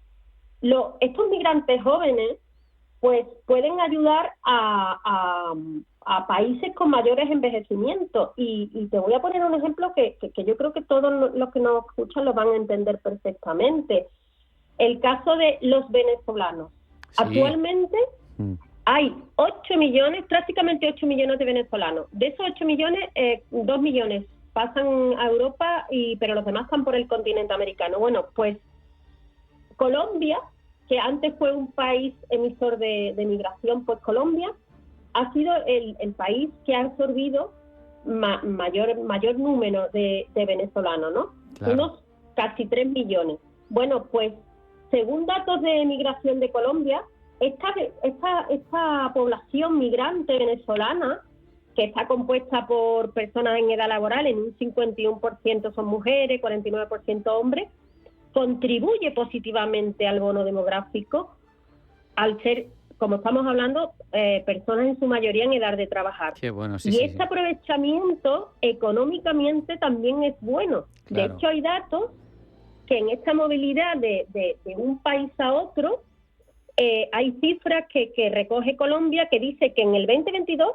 estos migrantes jóvenes, pues pueden ayudar a países con mayores envejecimientos. Y te voy a poner un ejemplo que yo creo que todos los que nos escuchan lo van a entender perfectamente. El caso de los venezolanos. Sí. Actualmente hay 8 millones, prácticamente 8 millones de venezolanos. De esos 8 millones, 2 millones pasan a Europa, pero los demás están por el continente americano. Bueno, pues Colombia, que antes fue un país emisor de migración, pues Colombia ha sido el país que ha absorbido mayor número de venezolanos, ¿no? Claro. Unos casi 3 millones. Bueno, pues según datos de migración de Colombia, esta población migrante venezolana, que está compuesta por personas en edad laboral, en un 51% son mujeres, 49% hombres, contribuye positivamente al bono demográfico al ser, como estamos hablando, personas en su mayoría en edad de trabajar. Qué bueno, sí, y este aprovechamiento económicamente también es bueno. Claro. De hecho, hay datos que en esta movilidad de un país a otro, hay cifras que recoge Colombia que dice que en el 2022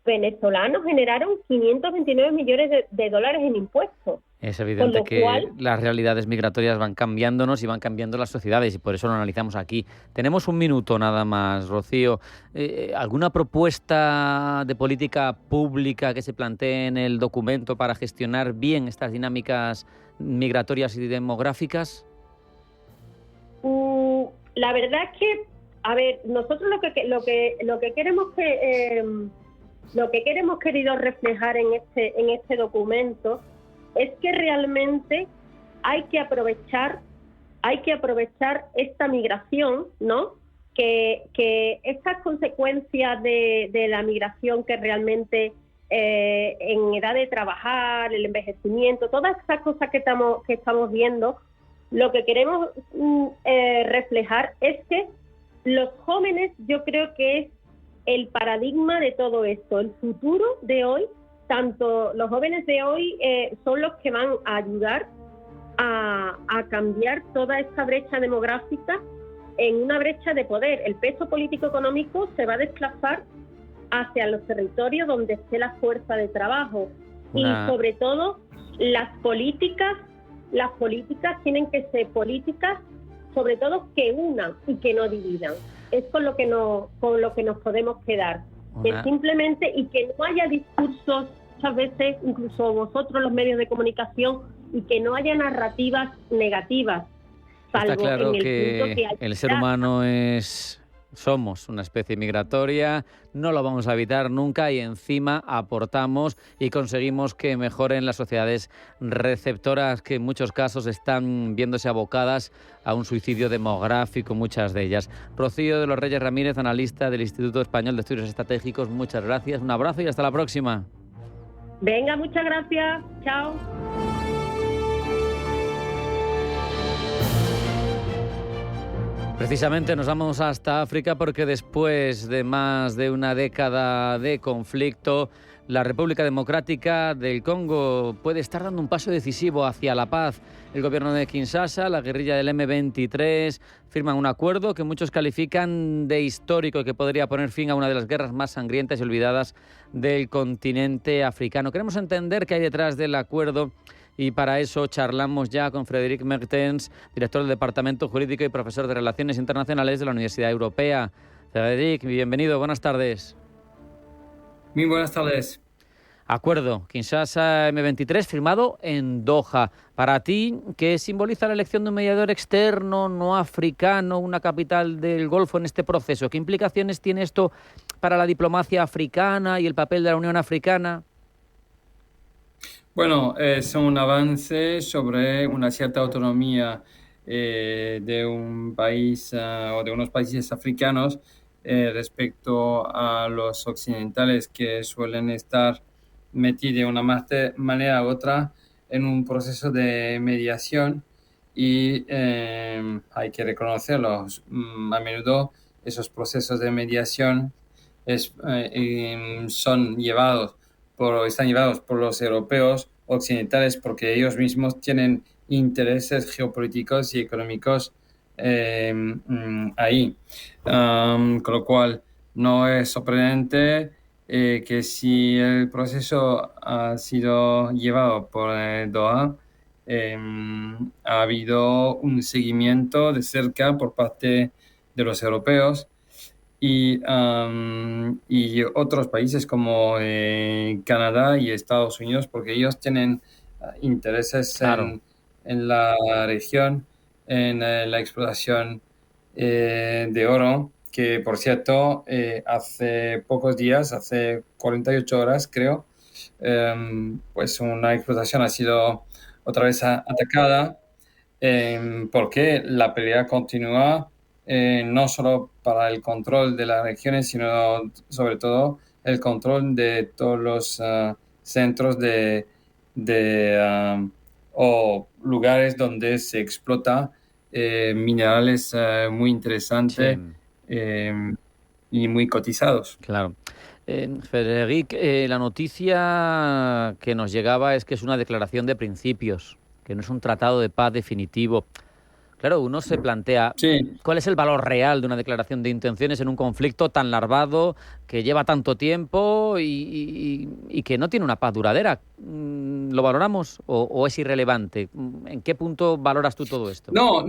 venezolanos generaron 529 millones de dólares en impuestos. Es evidente que las realidades migratorias van cambiándonos y van cambiando las sociedades, y por eso lo analizamos aquí. Tenemos un minuto nada más, Rocío. ¿Alguna propuesta de política pública que se plantee en el documento para gestionar bien estas dinámicas migratorias y demográficas? La verdad es que, a ver, nosotros lo que queremos querido reflejar en este documento es que realmente hay que aprovechar esta migración, ¿no? Que estas consecuencias de la migración que realmente en edad de trabajar, el envejecimiento, todas estas cosas que estamos viendo, lo que queremos reflejar es que los jóvenes, yo creo que es el paradigma de todo esto. El futuro de hoy, tanto los jóvenes de hoy son los que van a ayudar a cambiar toda esta brecha demográfica en una brecha de poder. El peso político-económico se va a desplazar hacia los territorios donde esté la fuerza de trabajo. Y sobre todo las políticas tienen que ser políticas, sobre todo, que unan y que no dividan. Es con lo que nos podemos quedar. Que simplemente, y que no haya discursos, muchas veces, incluso vosotros, los medios de comunicación, y que no haya narrativas negativas. Está claro que el ser humano somos una especie migratoria, no lo vamos a evitar nunca, y encima aportamos y conseguimos que mejoren las sociedades receptoras, que en muchos casos están viéndose abocadas a un suicidio demográfico, muchas de ellas. Rocío de los Reyes Ramírez, analista del Instituto Español de Estudios Estratégicos, muchas gracias, un abrazo y hasta la próxima. Venga, muchas gracias, chao. Precisamente nos vamos hasta África porque después de más de una década de conflicto, la República Democrática del Congo puede estar dando un paso decisivo hacia la paz. El gobierno de Kinshasa, la guerrilla del M23, firman un acuerdo que muchos califican de histórico y que podría poner fin a una de las guerras más sangrientas y olvidadas del continente africano. Queremos entender qué hay detrás del acuerdo, y para eso charlamos ya con Frédéric Mertens, director del Departamento Jurídico y profesor de Relaciones Internacionales de la Universidad Europea. Frédéric, bienvenido, buenas tardes. Muy buenas tardes. Acuerdo, Kinshasa M23, firmado en Doha. Para ti, ¿qué simboliza la elección de un mediador externo, no africano, una capital del Golfo en este proceso? ¿Qué implicaciones tiene esto para la diplomacia africana y el papel de la Unión Africana? Bueno, es un avance sobre una cierta autonomía de un país o de unos países africanos respecto a los occidentales, que suelen estar metidos de una manera u otra en un proceso de mediación, y hay que reconocerlo. A menudo esos procesos de mediación están llevados por los europeos occidentales porque ellos mismos tienen intereses geopolíticos y económicos ahí. Con lo cual, no es sorprendente que si el proceso ha sido llevado por Doha, ha habido un seguimiento de cerca por parte de los europeos y otros países como Canadá y Estados Unidos, porque ellos tienen intereses en la región, en la explotación de oro, que por cierto, hace pocos días, hace 48 horas creo, pues una explotación ha sido otra vez atacada, porque la pelea continúa, no solo para el control de las regiones, sino sobre todo el control de todos los centros o lugares donde se explota minerales muy interesantes y muy cotizados. Claro. Frédéric, la noticia que nos llegaba es que es una declaración de principios, que no es un tratado de paz definitivo. Claro, uno se plantea cuál es el valor real de una declaración de intenciones en un conflicto tan larvado, que lleva tanto tiempo y que no tiene una paz duradera. ¿Lo valoramos o es irrelevante? ¿En qué punto valoras tú todo esto? No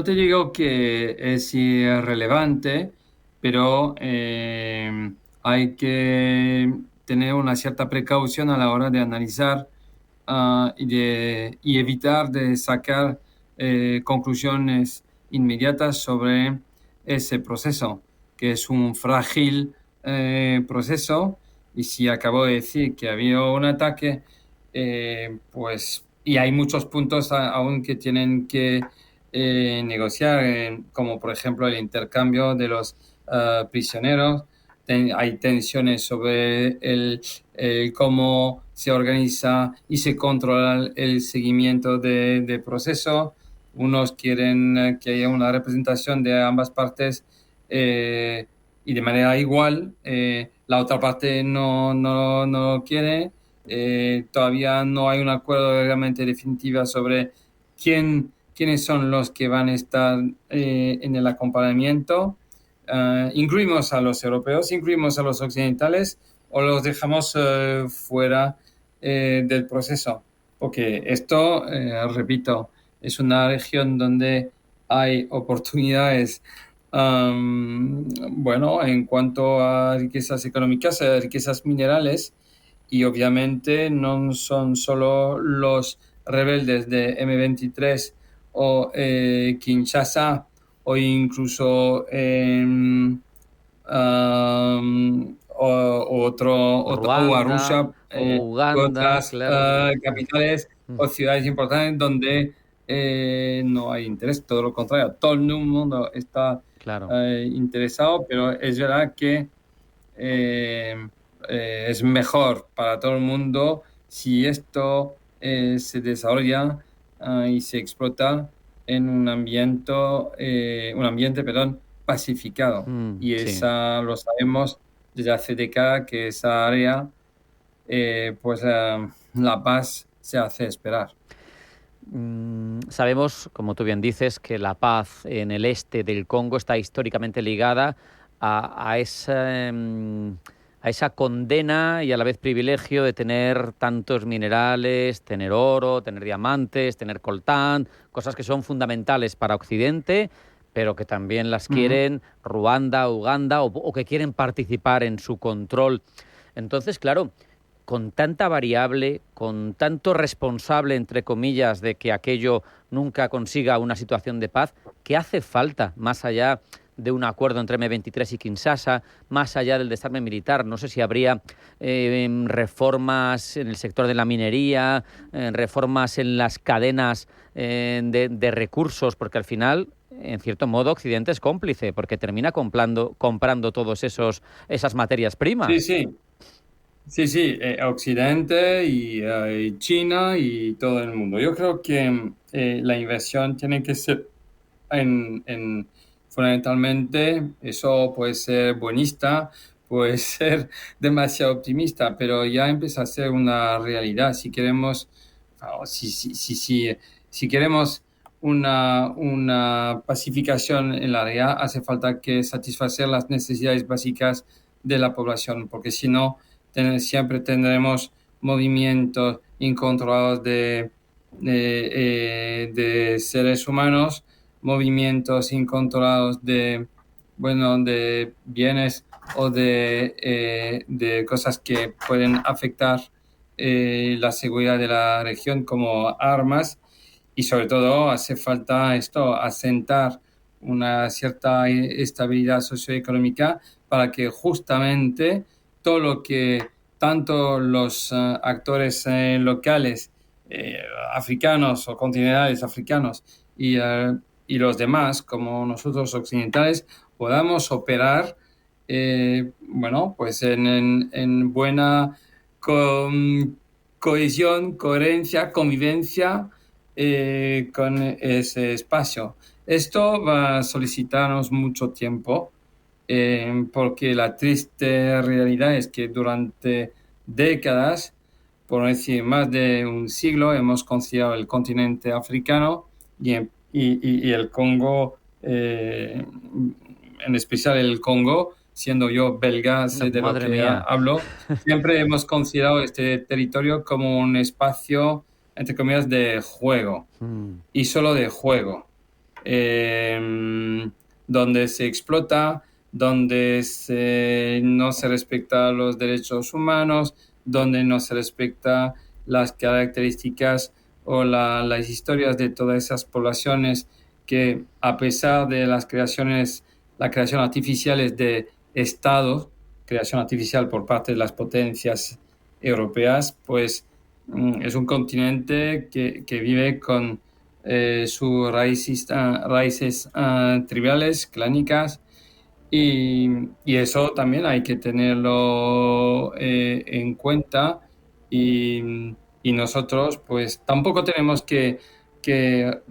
te digo que es irrelevante, pero hay que tener una cierta precaución a la hora de analizar y evitar de sacar conclusiones inmediatas sobre ese proceso, que es un frágil proceso. Y si acabo de decir que había un ataque, pues, y hay muchos puntos aún que tienen que negociar, como por ejemplo el intercambio de los prisioneros. Hay tensiones sobre cómo se organiza y se controla el seguimiento del proceso. Unos quieren que haya una representación de ambas partes y de manera igual. La otra parte no quiere. Todavía no hay un acuerdo realmente definitivo sobre quiénes son los que van a estar en el acompañamiento. ¿Incluimos a los europeos, incluimos a los occidentales o los dejamos fuera del proceso? Porque esto, repito, es una región donde hay oportunidades, en cuanto a riquezas económicas, riquezas minerales, y obviamente no son solo los rebeldes de M23 o Kinshasa o incluso Rusia, Uganda, otras claro. capitales o ciudades importantes donde no hay interés, todo lo contrario, todo el mundo está interesado, pero es verdad que es mejor para todo el mundo si esto se desarrolla y se explota en un ambiente pacificado. Y esa lo sabemos desde hace décadas, que esa área, la paz se hace esperar. Sabemos, como tú bien dices, que la paz en el este del Congo está históricamente ligada a esa condena y a la vez privilegio de tener tantos minerales, tener oro, tener diamantes, tener coltán, cosas que son fundamentales para Occidente, pero que también las quieren Ruanda, Uganda o que quieren participar en su control. Entonces, claro, con tanta variable, con tanto responsable, entre comillas, de que aquello nunca consiga una situación de paz, ¿qué hace falta más allá de un acuerdo entre M23 y Kinshasa, más allá del desarme militar? No sé si habría reformas en el sector de la minería, reformas en las cadenas de recursos, porque al final, en cierto modo, Occidente es cómplice, porque termina comprando todas esas materias primas. Sí, Occidente y China y todo el mundo. Yo creo que la inversión tiene que ser fundamentalmente, eso puede ser buenista, puede ser demasiado optimista, pero ya empieza a ser una realidad. Si queremos, si queremos una pacificación en la área, hace falta que satisfacer las necesidades básicas de la población, porque si no, siempre tendremos movimientos incontrolados de seres humanos, movimientos incontrolados de bienes o de cosas que pueden afectar la seguridad de la región, como armas. Y sobre todo hace falta asentar una cierta estabilidad socioeconómica para que justamente todo lo que tanto los actores locales africanos o continentales africanos y los demás, como nosotros occidentales, podamos operar pues en buena cohesión, coherencia, convivencia con ese espacio. Esto va a solicitarnos mucho tiempo, porque la triste realidad es que durante décadas, por no decir más de un siglo, hemos considerado el continente africano y el Congo, en especial el Congo, siendo yo belga, sé de lo que hablo, siempre hemos considerado este territorio como un espacio, entre comillas, de juego, y solo de juego, donde se explota, donde no se respeta los derechos humanos, donde no se respeta las características o las historias de todas esas poblaciones que, a pesar de la creación artificial de estados, creación artificial por parte de las potencias europeas, pues es un continente que vive con sus raíces tribales, clánicas, y eso también hay que tenerlo en cuenta, y nosotros pues tampoco tenemos que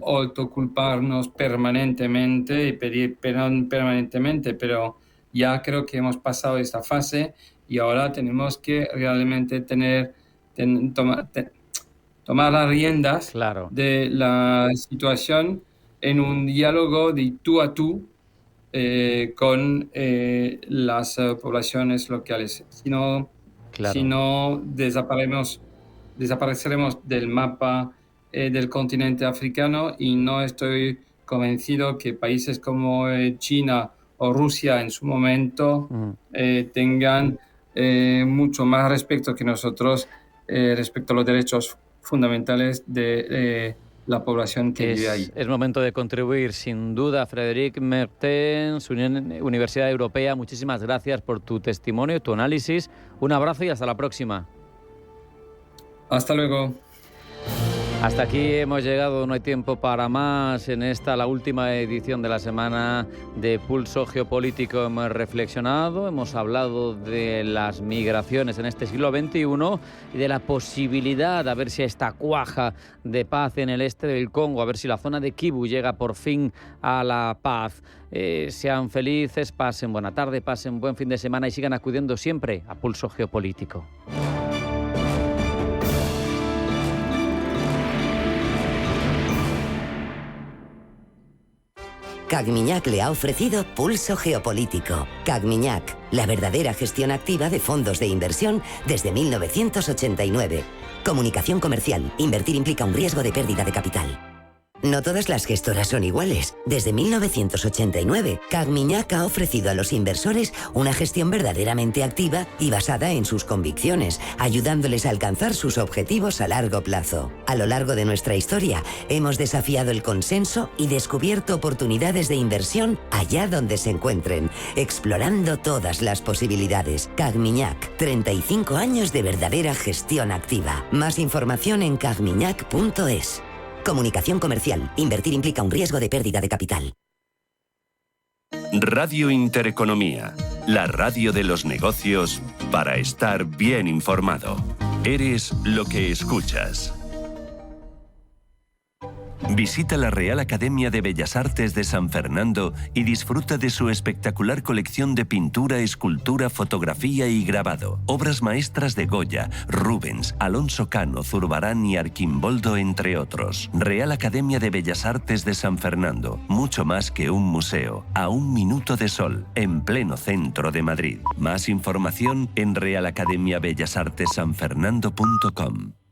autoculparnos permanentemente y pedir perdón permanentemente, pero ya creo que hemos pasado esta fase y ahora tenemos que realmente tomar las riendas de la situación en un diálogo de tú a tú con las poblaciones locales. Si no, desapareceremos del mapa del continente africano, y no estoy convencido que países como China o Rusia en su momento tengan mucho más respeto que nosotros respecto a los derechos fundamentales de la población que vive ahí. Es momento de contribuir, sin duda. Frédéric Mertens, Universidad Europea, muchísimas gracias por tu testimonio, tu análisis. Un abrazo y hasta la próxima. Hasta luego. Hasta aquí hemos llegado, no hay tiempo para más. En la última edición de la semana de Pulso Geopolítico hemos reflexionado, hemos hablado de las migraciones en este siglo XXI y de la posibilidad, a ver si esta cuaja de paz en el este del Congo, a ver si la zona de Kivu llega por fin a la paz. Sean felices, pasen buena tarde, pasen buen fin de semana y sigan acudiendo siempre a Pulso Geopolítico. Cagmiñac le ha ofrecido Pulso Geopolítico. Cagmiñac, la verdadera gestión activa de fondos de inversión desde 1989. Comunicación comercial. Invertir implica un riesgo de pérdida de capital. No todas las gestoras son iguales. Desde 1989, Cagmiñac ha ofrecido a los inversores una gestión verdaderamente activa y basada en sus convicciones, ayudándoles a alcanzar sus objetivos a largo plazo. A lo largo de nuestra historia, hemos desafiado el consenso y descubierto oportunidades de inversión allá donde se encuentren, explorando todas las posibilidades. Cagmiñac, 35 años de verdadera gestión activa. Más información en cagmiñac.es. Comunicación comercial. Invertir implica un riesgo de pérdida de capital. Radio Intereconomía, la radio de los negocios para estar bien informado. Eres lo que escuchas. Visita la Real Academia de Bellas Artes de San Fernando y disfruta de su espectacular colección de pintura, escultura, fotografía y grabado. Obras maestras de Goya, Rubens, Alonso Cano, Zurbarán y Arquimboldo, entre otros. Real Academia de Bellas Artes de San Fernando. Mucho más que un museo. A un minuto de sol, en pleno centro de Madrid. Más información en realacademiabellasartesanfernando.com.